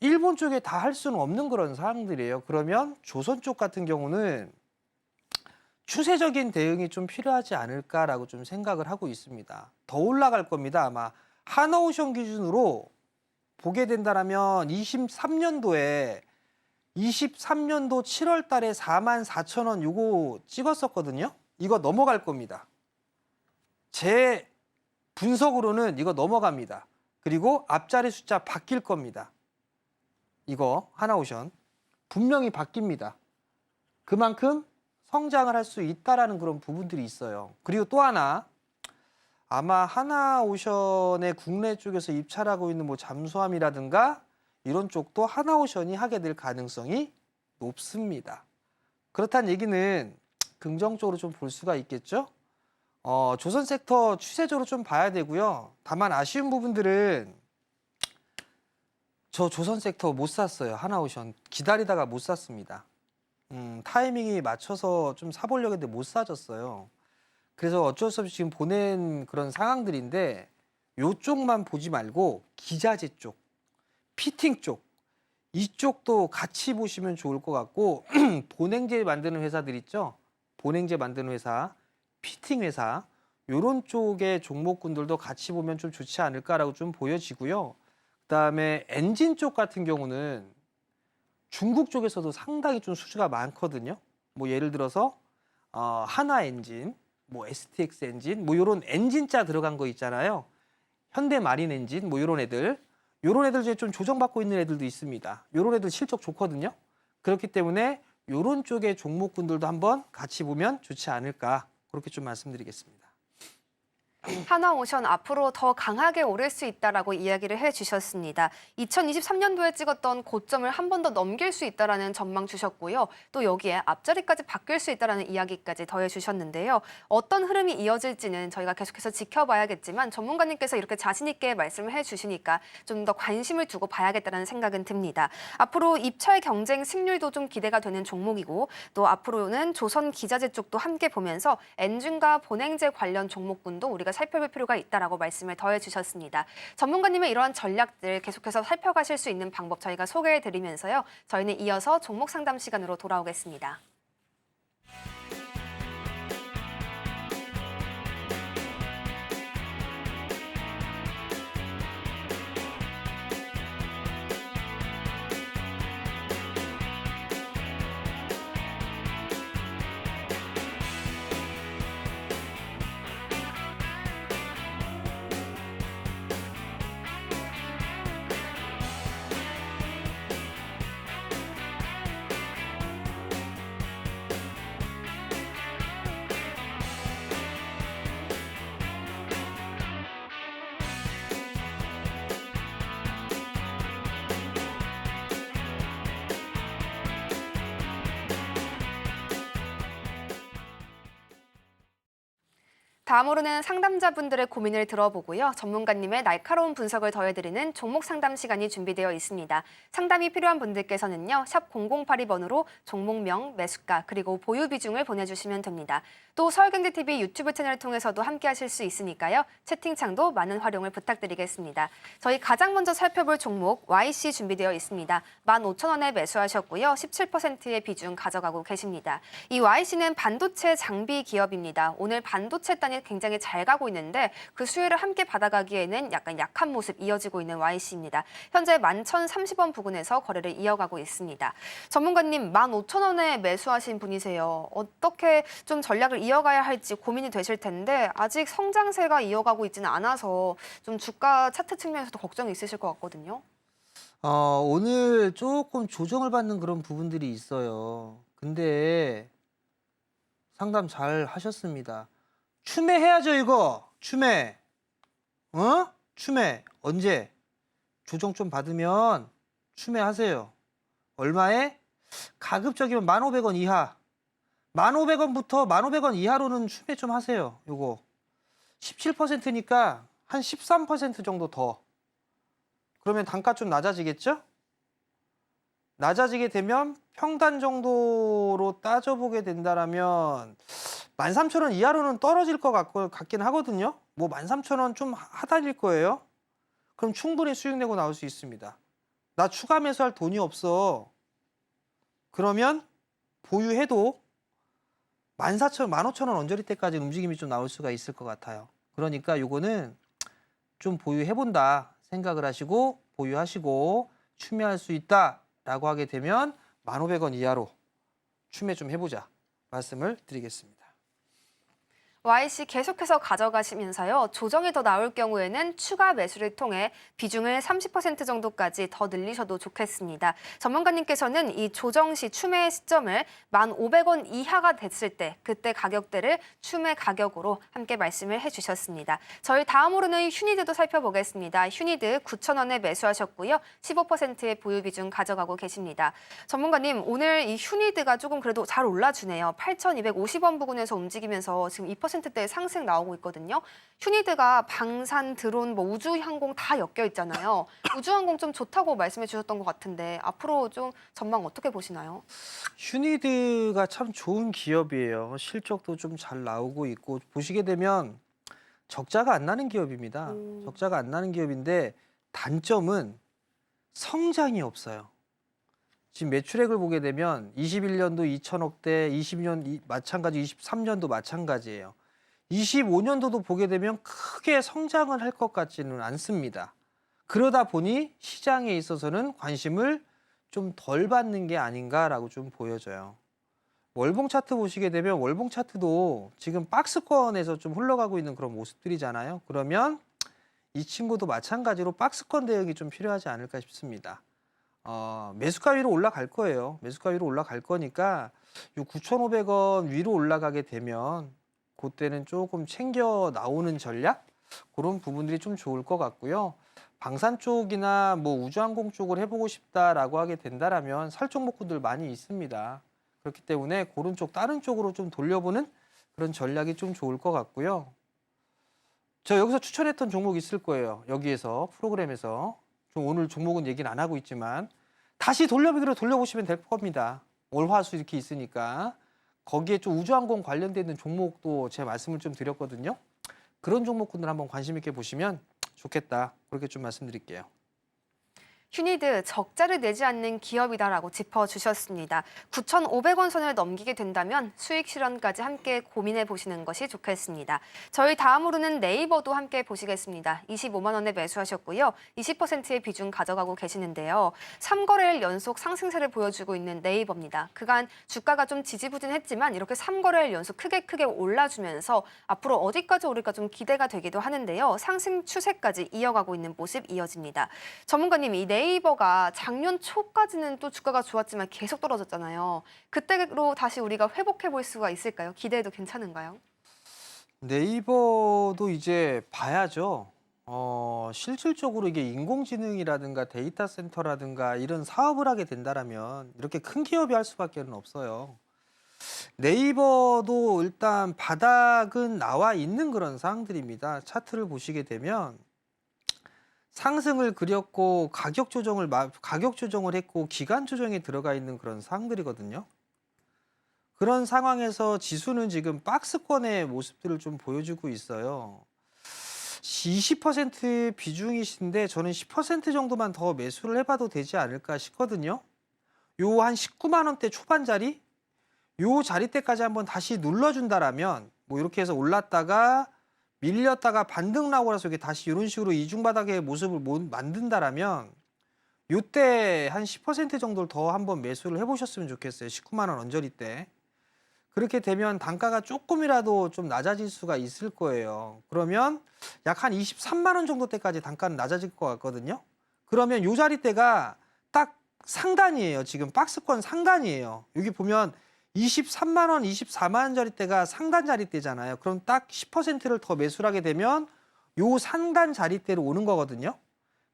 일본 쪽에 다 할 수는 없는 그런 사항들이에요. 그러면 조선 쪽 같은 경우는 추세적인 대응이 좀 필요하지 않을까라고 좀 생각을 하고 있습니다. 더 올라갈 겁니다. 아마 하나오션 기준으로 보게 된다면 23년도 7월 달에 44,000원 요거 찍었었거든요. 이거 넘어갈 겁니다. 제 분석으로는 이거 넘어갑니다. 그리고 앞자리 숫자 바뀔 겁니다. 이거 하나오션 분명히 바뀝니다. 그만큼 성장을 할 수 있다라는 그런 부분들이 있어요. 그리고 또 하나 아마 하나오션의 국내 쪽에서 입찰하고 있는 뭐 잠수함이라든가 이런 쪽도 하나오션이 하게 될 가능성이 높습니다. 그렇다는 얘기는 긍정적으로 좀 볼 수가 있겠죠. 조선 섹터 추세적으로 좀 봐야 되고요. 다만 아쉬운 부분들은 저 조선 섹터 못 샀어요. 하나오션 기다리다가 못 샀습니다. 타이밍이 맞춰서 좀 사보려고 했는데 못 사줬어요. 그래서 어쩔 수 없이 지금 보낸 그런 상황들인데 요쪽만 보지 말고 기자재 쪽, 피팅 쪽 이쪽도 같이 보시면 좋을 것 같고 보냉제 만드는 회사들 있죠? 보냉제 만드는 회사, 피팅 회사 요런 쪽의 종목군들도 같이 보면 좀 좋지 않을까라고 좀 보여지고요. 그다음에 엔진 쪽 같은 경우는 중국 쪽에서도 상당히 좀 수주가 많거든요. 뭐 예를 들어서 하나 엔진, 뭐 STX 엔진, 뭐 요런 엔진자 들어간 거 있잖아요. 현대 마린 엔진, 뭐 요런 애들 중에 좀 조정받고 있는 애들도 있습니다. 요런 애들 실적 좋거든요. 그렇기 때문에 요런 쪽의 종목군들도 한번 같이 보면 좋지 않을까 그렇게 좀 말씀드리겠습니다. 하나오션 앞으로 더 강하게 오를 수 있다라고 이야기를 해주셨습니다. 2023년도에 찍었던 고점을 한 번 더 넘길 수 있다라는 전망 주셨고요. 또 여기에 앞자리까지 바뀔 수 있다라는 이야기까지 더해주셨는데요. 어떤 흐름이 이어질지는 저희가 계속해서 지켜봐야겠지만 전문가님께서 이렇게 자신 있게 말씀을 해주시니까 좀 더 관심을 두고 봐야겠다는 생각은 듭니다. 앞으로 입찰 경쟁 승률도 좀 기대가 되는 종목이고 또 앞으로는 조선 기자재 쪽도 함께 보면서 엔진과 보냉제 관련 종목군도 우리가 살펴볼 필요가 있다라고 말씀을 더해주셨습니다. 전문가님의 이러한 전략들 계속해서 살펴가실 수 있는 방법 저희가 소개해드리면서요. 저희는 이어서 종목 상담 시간으로 돌아오겠습니다. 다음으로는 상담자분들의 고민을 들어보고요. 전문가님의 날카로운 분석을 더해드리는 종목 상담 시간이 준비되어 있습니다. 상담이 필요한 분들께서는요. 샵 0082번으로 종목명, 매수가, 그리고 보유 비중을 보내주시면 됩니다. 또 서울경제TV 유튜브 채널을 통해서도 함께하실 수 있으니까요. 채팅창도 많은 활용을 부탁드리겠습니다. 저희 가장 먼저 살펴볼 종목 YC 준비되어 있습니다. 15,000원에 매수하셨고요. 17%의 비중 가져가고 계십니다. 이 YC는 반도체 장비 기업입니다. 오늘 반도체 단이 굉장히 잘 가고 있는데 그 수혜를 함께 받아가기에는 약간 약한 모습 이어지고 있는 YC입니다. 현재 11,030원 부근에서 거래를 이어가고 있습니다. 전문가님 15,000원에 매수하신 분이세요. 어떻게 좀 전략을 이어가야 할지 고민이 되실 텐데 아직 성장세가 이어가고 있지는 않아서 좀 주가 차트 측면에서도 걱정이 있으실 것 같거든요. 오늘 조금 조정을 받는 그런 부분들이 있어요. 근데 상담 잘 하셨습니다. 추매해야죠, 이거. 추매. 추매. 언제? 조정 좀 받으면 추매하세요. 얼마에? 가급적이면 1,500원 이하. 1,500원부터 1,500원 이하로는 추매 좀 하세요. 요거. 17%니까 한 13% 정도 더. 그러면 단가 좀 낮아지겠죠? 낮아지게 되면 평단 정도로 따져보게 된다라면 13,000원 이하로는 떨어질 것 같긴 하거든요. 뭐 13,000원 좀 하달릴 거예요. 그럼 충분히 수익 내고 나올 수 있습니다. 나 추가 매수할 돈이 없어. 그러면 보유해도 14,000원, 15,000원 언저리 때까지 움직임이 좀 나올 수가 있을 것 같아요. 그러니까 요거는 좀 보유해본다 생각을 하시고 보유하시고 추매할 수 있다라고 하게 되면 1,500원 이하로 추매 좀 해보자 말씀을 드리겠습니다. YC 계속해서 가져가시면서요. 조정이 더 나올 경우에는 추가 매수를 통해 비중을 30% 정도까지 더 늘리셔도 좋겠습니다. 전문가님께서는 이 조정 시 추매 시점을 1,500원 이하가 됐을 때 그때 가격대를 추매 가격으로 함께 말씀을 해주셨습니다. 저희 다음으로는 휴니드도 살펴보겠습니다. 휴니드 9,000원에 매수하셨고요. 15%의 보유 비중 가져가고 계십니다. 전문가님 오늘 이 휴니드가 조금 그래도 잘 올라주네요. 8,250원 부근에서 움직이면서 지금 2% 20%대의 상승 나오고 있거든요. 휴니드가 방산, 드론, 뭐 우주항공 다 엮여 있잖아요. 우주항공 좀 좋다고 말씀해 주셨던 것 같은데 앞으로 좀 전망 어떻게 보시나요? 휴니드가 참 좋은 기업이에요. 실적도 좀 잘 나오고 있고 보시게 되면 적자가 안 나는 기업입니다. 적자가 안 나는 기업인데 단점은 성장이 없어요. 지금 매출액을 보게 되면 21년도 2천억대, 20년 마찬가지, 23년도 마찬가지예요. 25년도도 보게 되면 크게 성장을 할 것 같지는 않습니다. 그러다 보니 시장에 있어서는 관심을 좀 덜 받는 게 아닌가라고 좀 보여져요. 월봉 차트 보시게 되면 월봉 차트도 지금 박스권에서 좀 흘러가고 있는 그런 모습들이잖아요. 그러면 이 친구도 마찬가지로 박스권 대응이 좀 필요하지 않을까 싶습니다. 매수가 위로 올라갈 거예요. 매수가 위로 올라갈 거니까 요 9,500원 위로 올라가게 되면 그때는 조금 챙겨 나오는 전략? 그런 부분들이 좀 좋을 것 같고요. 방산 쪽이나 뭐 우주항공 쪽을 해보고 싶다라고 하게 된다라면 살 종목군들 많이 있습니다. 그렇기 때문에 그런 쪽 다른 쪽으로 좀 돌려보는 그런 전략이 좀 좋을 것 같고요. 저 여기서 추천했던 종목 있을 거예요. 여기에서 프로그램에서 좀 오늘 종목은 얘기는 안 하고 있지만 다시 돌려보기로 돌려보시면 될 겁니다. 월화수 이렇게 있으니까 거기에 좀 우주항공 관련돼 있는 종목도 제 말씀을 좀 드렸거든요. 그런 종목군들 한번 관심 있게 보시면 좋겠다. 그렇게 좀 말씀드릴게요. 휴니드 적자를 내지 않는 기업이다라고 짚어주셨습니다. 9,500원 선을 넘기게 된다면 수익 실현까지 함께 고민해 보시는 것이 좋겠습니다. 저희 다음으로는 네이버도 함께 보시겠습니다. 25만 원에 매수하셨고요. 20%의 비중 가져가고 계시는데요. 3거래일 연속 상승세를 보여주고 있는 네이버입니다. 그간 주가가 좀 지지부진했지만 이렇게 3거래일 연속 크게 올라주면서 앞으로 어디까지 오를까 좀 기대가 되기도 하는데요. 상승 추세까지 이어가고 있는 모습 이어집니다. 전문가님, 이 네이버가 작년 초까지는 또 주가가 좋았지만 계속 떨어졌잖아요. 그때로 다시 우리가 회복해 볼 수가 있을까요? 기대해도 괜찮은가요? 네이버도 이제 봐야죠. 실질적으로 이게 인공지능이라든가 데이터 센터라든가 이런 사업을 하게 된다라면 이렇게 큰 기업이 할 수밖에 없어요. 네이버도 일단 바닥은 나와 있는 그런 상황들입니다. 차트를 보시게 되면 상승을 그렸고 가격 조정을 했고 기간 조정에 들어가 있는 그런 상황들이거든요. 그런 상황에서 지수는 지금 박스권의 모습들을 좀 보여주고 있어요. 20% 비중이신데 저는 10% 정도만 더 매수를 해봐도 되지 않을까 싶거든요. 요 한 19만 원대 초반 자리, 요 자리대까지 한번 다시 눌러준다라면 뭐 이렇게 해서 올랐다가 밀렸다가 반등 나오고 나서 이게 다시 이런 식으로 이중바닥의 모습을 만든다라면 요때 한 10% 정도를 더 한번 매수를 해보셨으면 좋겠어요. 19만 원 언저리 때. 그렇게 되면 단가가 조금이라도 좀 낮아질 수가 있을 거예요. 그러면 약 한 23만 원 정도 때까지 단가는 낮아질 것 같거든요. 그러면 요 자리대가 딱 상단이에요. 지금 박스권 상단이에요. 여기 보면 23만 원, 24만 원짜리대가 상단 자리대잖아요. 그럼 딱 10%를 더 매수를 하게 되면 요 상단 자리대로 오는 거거든요.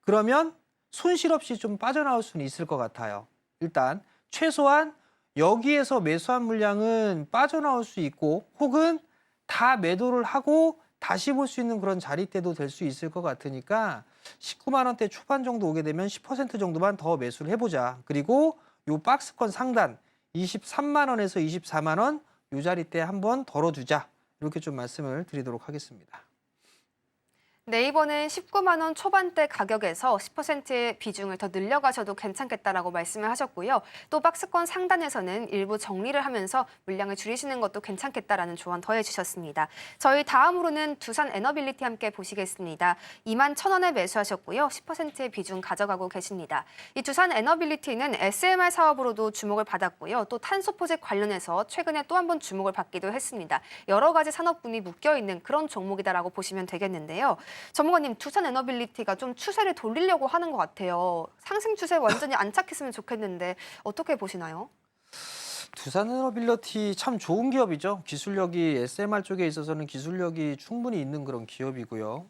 그러면 손실 없이 좀 빠져나올 수는 있을 것 같아요. 일단 최소한 여기에서 매수한 물량은 빠져나올 수 있고 혹은 다 매도를 하고 다시 볼 수 있는 그런 자리대도 될 수 있을 것 같으니까 19만 원대 초반 정도 오게 되면 10% 정도만 더 매수를 해보자. 그리고 요 박스권 상단 23만 원에서 24만 원 요 자리대 한번 덜어주자. 이렇게 좀 말씀을 드리도록 하겠습니다. 네이버는 19만 원 초반대 가격에서 10%의 비중을 더 늘려가셔도 괜찮겠다라고 말씀을 하셨고요. 또 박스권 상단에서는 일부 정리를 하면서 물량을 줄이시는 것도 괜찮겠다라는 조언 더해주셨습니다. 저희 다음으로는 두산 에너빌리티 함께 보시겠습니다. 2만 1,000원에 매수하셨고요. 10%의 비중 가져가고 계십니다. 이 두산 에너빌리티는 SMR 사업으로도 주목을 받았고요. 또 탄소 포집 관련해서 최근에 또 한 번 주목을 받기도 했습니다. 여러 가지 산업군이 묶여있는 그런 종목이다라고 보시면 되겠는데요. 전문가님, 두산 에너빌리티가 좀 추세를 돌리려고 하는 것 같아요. 상승 추세 완전히 안착했으면 좋겠는데 어떻게 보시나요? 두산 에너빌리티 참 좋은 기업이죠. 기술력이 SMR 쪽에 있어서는 기술력이 충분히 있는 그런 기업이고요.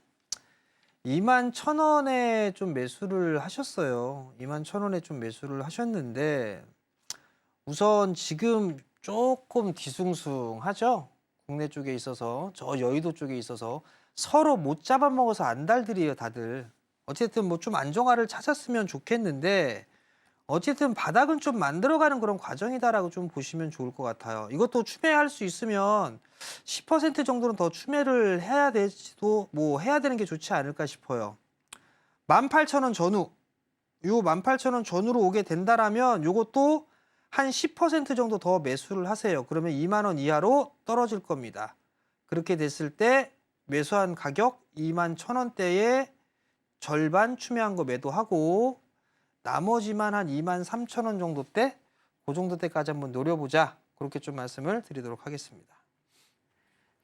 2만 1,000원에 좀 매수를 하셨어요. 2만 1,000원에 좀 매수를 하셨는데 우선 지금 조금 뒤숭숭하죠. 국내 쪽에 있어서 저 여의도 쪽에 있어서 서로 못 잡아먹어서 안달들이에요, 다들. 어쨌든 뭐 좀 안정화를 찾았으면 좋겠는데 어쨌든 바닥은 좀 만들어가는 그런 과정이다라고 좀 보시면 좋을 것 같아요. 이것도 추매할 수 있으면 10% 정도는 더 추매를 해야 될지도 뭐 해야 되는 게 좋지 않을까 싶어요. 18,000원 전후, 요 18,000원 전후로 오게 된다라면 요것도 한 10% 정도 더 매수를 하세요. 그러면 2만 원 이하로 떨어질 겁니다. 그렇게 됐을 때 매수한 가격 2만 1,000원대에 절반 추매한 거 매도하고 나머지만 한 2만 3,000원 정도 때, 그 정도 때까지 한번 노려보자. 그렇게 좀 말씀을 드리도록 하겠습니다.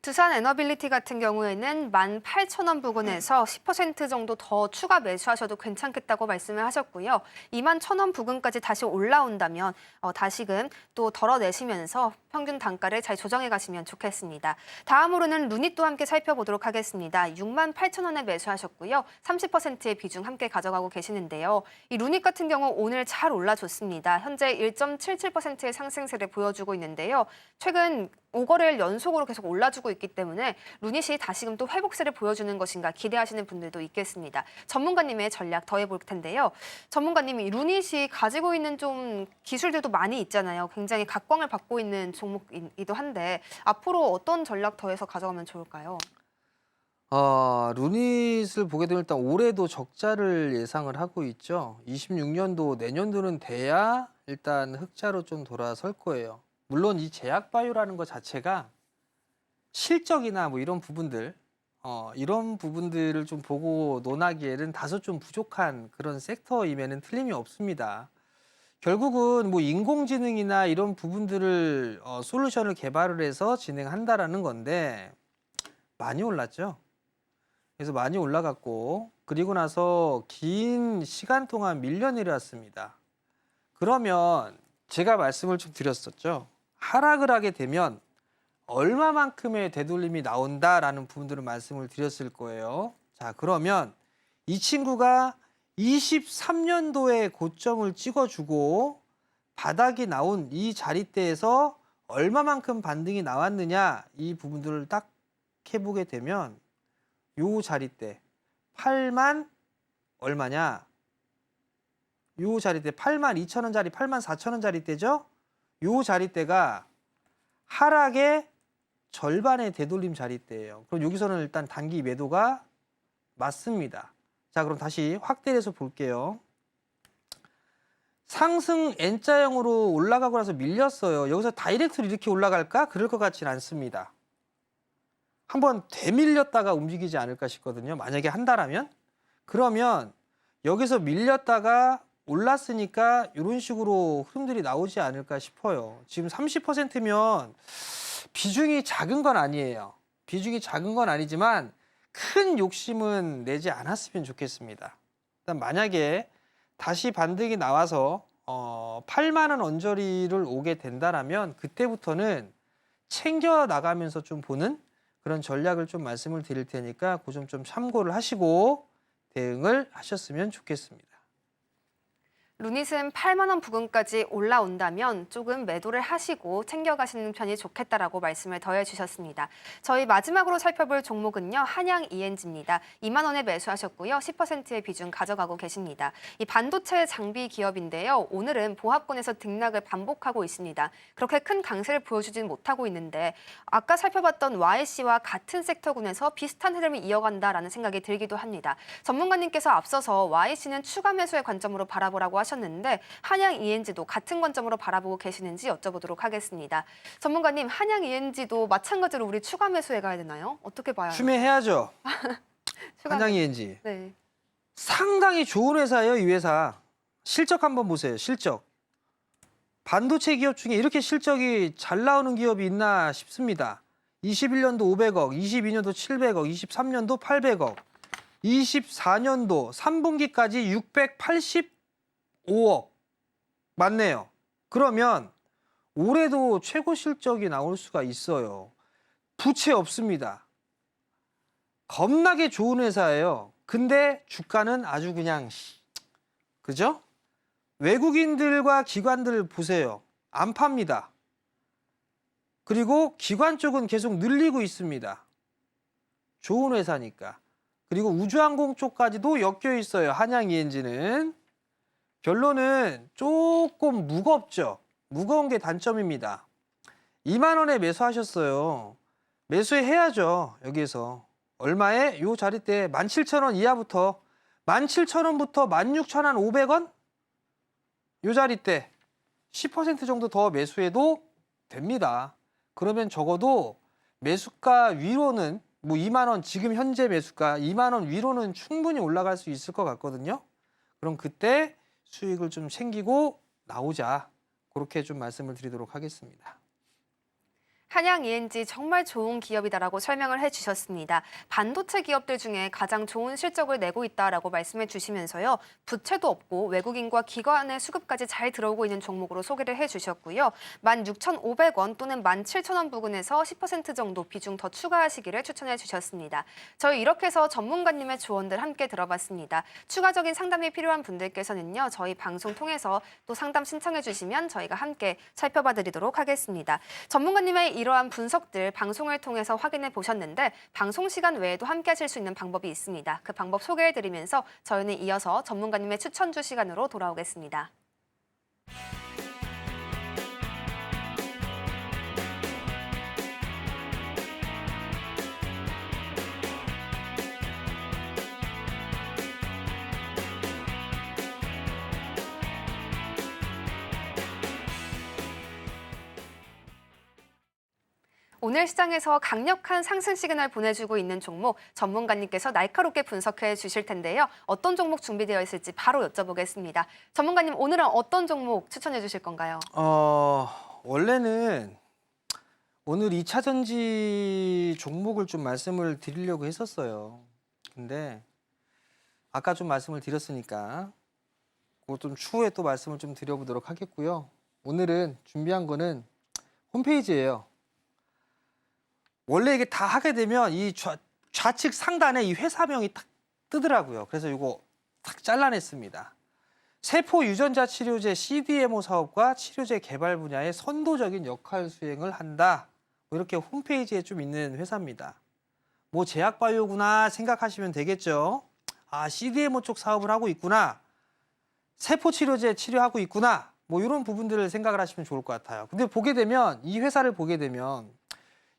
두산 에너빌리티 같은 경우에는 18,000원 부근에서 10% 정도 더 추가 매수하셔도 괜찮겠다고 말씀을 하셨고요. 21,000원 부근까지 다시 올라온다면 다시금 또 덜어내시면서 평균 단가를 잘 조정해 가시면 좋겠습니다. 다음으로는 루닛도 함께 살펴보도록 하겠습니다. 68,000원에 매수하셨고요. 30%의 비중 함께 가져가고 계시는데요. 이 루닛 같은 경우 오늘 잘 올라줬습니다. 현재 1.77%의 상승세를 보여주고 있는데요. 최근 5거래일 연속으로 계속 올라주고 있기 때문에 루닛이 다시금 또 회복세를 보여주는 것인가 기대하시는 분들도 있겠습니다. 전문가님의 전략 더해볼 텐데요. 전문가님이 루닛이 가지고 있는 좀 기술들도 많이 있잖아요. 굉장히 각광을 받고 있는 종목이기도 한데 앞으로 어떤 전략 더해서 가져가면 좋을까요? 루닛을 보게 되면 일단 올해도 적자를 예상을 하고 있죠. 26년도 내년도는 돼야 일단 흑자로 좀 돌아설 거예요. 물론 이 제약바이오라는 것 자체가 실적이나 뭐 이런 부분들, 이런 부분들을 좀 보고 논하기에는 다소 좀 부족한 그런 섹터임에는 틀림이 없습니다. 결국은 뭐 인공지능이나 이런 부분들을 솔루션을 개발을 해서 진행한다라는 건데 많이 올랐죠. 그래서 많이 올라갔고 그리고 나서 긴 시간 동안 밀려 내려왔습니다. 그러면 제가 말씀을 좀 드렸었죠. 하락을 하게 되면 얼마만큼의 되돌림이 나온다라는 부분들을 말씀을 드렸을 거예요. 자, 그러면 이 친구가 23년도에 고점을 찍어주고 바닥이 나온 이 자리대에서 얼마만큼 반등이 나왔느냐 이 부분들을 딱 해보게 되면 요 자리대 8만 얼마냐? 요 자리대 8만 2천원짜리 8만 4천원짜리대죠? 요 자리대가 하락의 절반의 되돌림 자리대예요. 그럼 여기서는 일단 단기 매도가 맞습니다. 자, 그럼 다시 확대를 해서 볼게요. 상승 N자형으로 올라가고 나서 밀렸어요. 여기서 다이렉트로 이렇게 올라갈까? 그럴 것 같지는 않습니다. 한번 되밀렸다가 움직이지 않을까 싶거든요. 만약에 한다라면. 그러면 여기서 밀렸다가 올랐으니까 이런 식으로 흐름들이 나오지 않을까 싶어요. 지금 30%면 비중이 작은 건 아니에요. 비중이 작은 건 아니지만 큰 욕심은 내지 않았으면 좋겠습니다. 일단 만약에 다시 반등이 나와서 8만 원 언저리를 오게 된다라면 그때부터는 챙겨 나가면서 좀 보는 그런 전략을 좀 말씀을 드릴 테니까 그 점 좀 참고를 하시고 대응을 하셨으면 좋겠습니다. 루닛은 8만 원 부근까지 올라온다면 조금 매도를 하시고 챙겨가시는 편이 좋겠다라고 말씀을 더해주셨습니다. 저희 마지막으로 살펴볼 종목은요. 한양 ENG입니다. 2만 원에 매수하셨고요. 10%의 비중 가져가고 계십니다. 이 반도체 장비 기업인데요. 오늘은 보합권에서 등락을 반복하고 있습니다. 그렇게 큰 강세를 보여주진 못하고 있는데 아까 살펴봤던 YC와 같은 섹터군에서 비슷한 흐름을 이어간다라는 생각이 들기도 합니다. 전문가님께서 앞서서 YC는 추가 매수의 관점으로 바라보라고 하셨는데 한양 ENG도 같은 관점으로 바라보고 계시는지 여쭤보도록 하겠습니다. 전문가님, 한양 ENG도 마찬가지로 우리 추가 매수해 가야 되나요? 어떻게 봐요? 추매해야죠. 한양 ENG. 네. 상당히 좋은 회사예요, 이 회사. 실적 한번 보세요, 실적. 반도체 기업 중에 이렇게 실적이 잘 나오는 기업이 있나 싶습니다. 21년도 500억, 22년도 700억, 23년도 800억, 24년도 3분기까지 685억. 맞네요. 그러면 올해도 최고 실적이 나올 수가 있어요. 부채 없습니다. 겁나게 좋은 회사예요. 근데 주가는 아주 그냥 그죠? 외국인들과 기관들 보세요. 안 팝니다. 그리고 기관 쪽은 계속 늘리고 있습니다. 좋은 회사니까. 그리고 우주항공 쪽까지도 엮여 있어요. 한양 ENG는. 결론은 조금 무겁죠. 무거운 게 단점입니다. 2만 원에 매수하셨어요. 매수해야죠. 여기에서. 얼마에? 요 자리대 17,000원 이하부터 17,000원부터 16,500원? 요 자리대 10% 정도 더 매수해도 됩니다. 그러면 적어도 매수가 위로는 뭐 2만 원 지금 현재 매수가 2만 원 위로는 충분히 올라갈 수 있을 것 같거든요. 그럼 그때 수익을 좀 챙기고 나오자. 그렇게 좀 말씀을 드리도록 하겠습니다. 한양 ENG 정말 좋은 기업이다라고 설명을 해주셨습니다. 반도체 기업들 중에 가장 좋은 실적을 내고 있다라고 말씀해 주시면서요. 부채도 없고 외국인과 기관의 수급까지 잘 들어오고 있는 종목으로 소개를 해주셨고요. 16,500원 또는 17,000원 부근에서 10% 정도 비중 더 추가하시기를 추천해 주셨습니다. 저희 이렇게 해서 전문가님의 조언들 함께 들어봤습니다. 추가적인 상담이 필요한 분들께서는요. 저희 방송 통해서 또 상담 신청해 주시면 저희가 함께 살펴봐 드리도록 하겠습니다. 전문가님의 이러한 분석들 방송을 통해서 확인해 보셨는데 방송 시간 외에도 함께 하실 수 있는 방법이 있습니다. 그 방법 소개해 드리면서 저희는 이어서 전문가님의 추천주 시간으로 돌아오겠습니다. 오늘 시장에서 강력한 상승 시그널 보내주고 있는 종목 전문가님께서 날카롭게 분석해 주실 텐데요. 어떤 종목 준비되어 있을지 바로 여쭤보겠습니다. 전문가님 오늘은 어떤 종목 추천해 주실 건가요? 원래는 오늘 2차 전지 종목을 좀 말씀을 드리려고 했었어요. 근데 아까 좀 말씀을 드렸으니까 그거 좀 추후에 또 말씀을 좀 드려보도록 하겠고요. 오늘은 준비한 거는 홈페이지예요. 원래 이게 다 하게 되면 이 좌측 상단에 이 회사명이 딱 뜨더라고요. 그래서 이거 딱 잘라냈습니다. 세포 유전자 치료제 CDMO 사업과 치료제 개발 분야에 선도적인 역할 수행을 한다. 뭐 이렇게 홈페이지에 좀 있는 회사입니다. 뭐 제약바이오구나 생각하시면 되겠죠. 아, CDMO 쪽 사업을 하고 있구나. 세포 치료제 치료하고 있구나. 뭐 이런 부분들을 생각을 하시면 좋을 것 같아요. 근데 보게 되면 이 회사를 보게 되면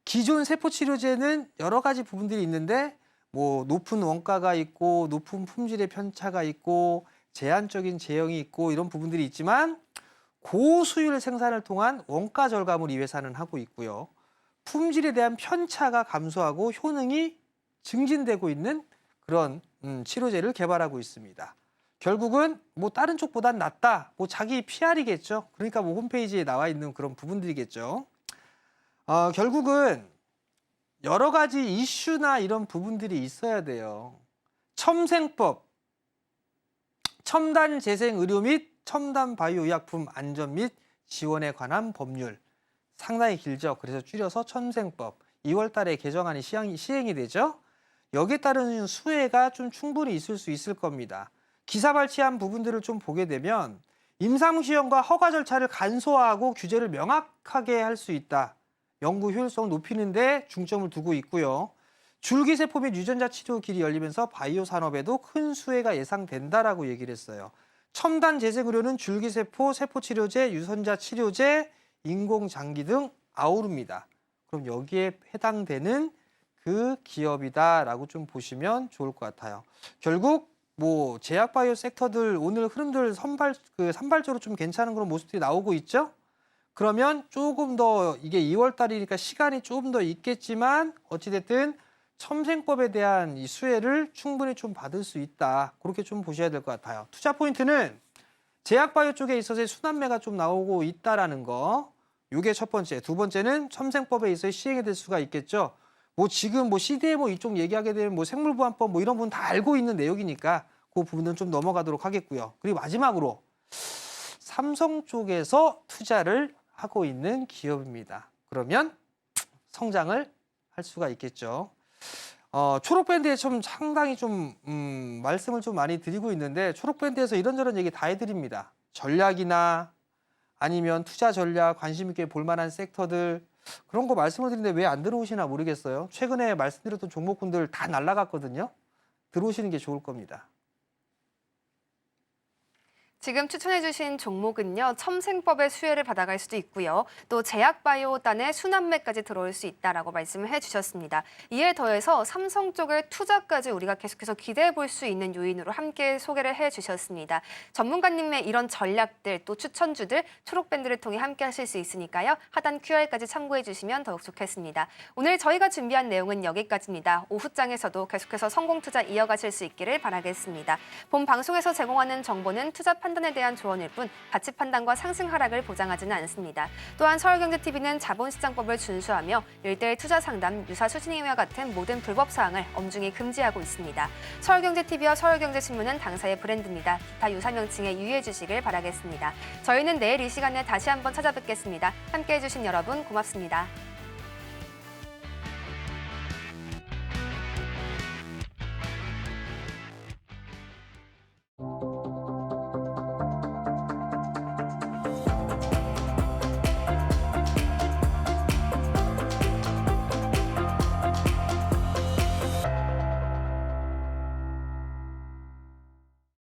기존 세포 치료제는 여러 가지 부분들이 있는데 뭐 높은 원가가 있고 높은 품질의 편차가 있고 제한적인 제형이 있고 이런 부분들이 있지만 고수율 생산을 통한 원가 절감을 이 회사는 하고 있고요. 품질에 대한 편차가 감소하고 효능이 증진되고 있는 그런 치료제를 개발하고 있습니다. 결국은 뭐 다른 쪽보단 낫다. 뭐 자기 PR이겠죠. 그러니까 뭐 홈페이지에 나와 있는 그런 부분들이겠죠. 결국은 여러 가지 이슈나 이런 부분들이 있어야 돼요. 첨생법, 첨단 재생 의료 및 첨단 바이오 의약품 안전 및 지원에 관한 법률. 상당히 길죠. 그래서 줄여서 첨생법. 2월 달에 개정안이 시행이 되죠. 여기에 따른 수혜가 좀 충분히 있을 수 있을 겁니다. 기사 발췌한 부분들을 좀 보게 되면 임상시험과 허가 절차를 간소화하고 규제를 명확하게 할 수 있다. 연구 효율성 높이는 데 중점을 두고 있고요. 줄기세포 및 유전자 치료 길이 열리면서 바이오 산업에도 큰 수혜가 예상된다라고 얘기를 했어요. 첨단 재생 의료는 줄기세포, 세포치료제, 유전자 치료제, 인공장기 등 아우릅니다. 그럼 여기에 해당되는 그 기업이다라고 좀 보시면 좋을 것 같아요. 결국 뭐 제약 바이오 섹터들 오늘 흐름들 산발적으로 좀 괜찮은 그런 모습들이 나오고 있죠. 그러면 조금 더 이게 2월 달이니까 시간이 조금 더 있겠지만 어찌됐든 첨생법에 대한 이 수혜를 충분히 좀 받을 수 있다. 그렇게 좀 보셔야 될 것 같아요. 투자 포인트는 제약바이오 쪽에 있어서의 순환매가 좀 나오고 있다라는 거. 이게 첫 번째. 두 번째는 첨생법에 있어 시행이 될 수가 있겠죠. 뭐 지금 뭐 CDMO 이쪽 얘기하게 되면 뭐 생물보안법 뭐 이런 부분 다 알고 있는 내용이니까 그 부분은 좀 넘어가도록 하겠고요. 그리고 마지막으로 삼성 쪽에서 투자를 하고 있는 기업입니다. 그러면 성장을 할 수가 있겠죠. 초록밴드에 좀 상당히 좀 말씀을 좀 많이 드리고 있는데 초록밴드에서 이런저런 얘기 다 해드립니다. 전략이나 아니면 투자 전략 관심 있게 볼 만한 섹터들 그런 거 말씀을 드리는데 왜 안 들어오시나 모르겠어요. 최근에 말씀드렸던 종목군들 다 날라갔거든요. 들어오시는 게 좋을 겁니다. 지금 추천해주신 종목은요, 첨생법의 수혜를 받아갈 수도 있고요. 또 제약바이오단의 순환매까지 들어올 수 있다라고 말씀을 해주셨습니다. 이에 더해서 삼성 쪽의 투자까지 우리가 계속해서 기대해 볼 수 있는 요인으로 함께 소개를 해주셨습니다. 전문가님의 이런 전략들 또 추천주들 초록밴드를 통해 함께 하실 수 있으니까요. 하단 QR까지 참고해 주시면 더욱 좋겠습니다. 오늘 저희가 준비한 내용은 여기까지입니다. 오후장에서도 계속해서 성공 투자 이어가실 수 있기를 바라겠습니다. 본 방송에서 제공하는 정보는 투자 판단에 대한 조언일 뿐 가치 판단과 상승 하락을 보장하지는 않습니다. 또한 서울경제TV는 자본시장법을 준수하며 일대일 투자 상담, 유사 수신행위와 같은 모든 불법 사항을 엄중히 금지하고 있습니다. 서울경제TV와 서울경제신문은 당사의 브랜드입니다. 기타 유사 명칭에 유의해 주시길 바라겠습니다. 저희는 내일 이 시간에 다시 한번 찾아뵙겠습니다. 함께해 주신 여러분 고맙습니다.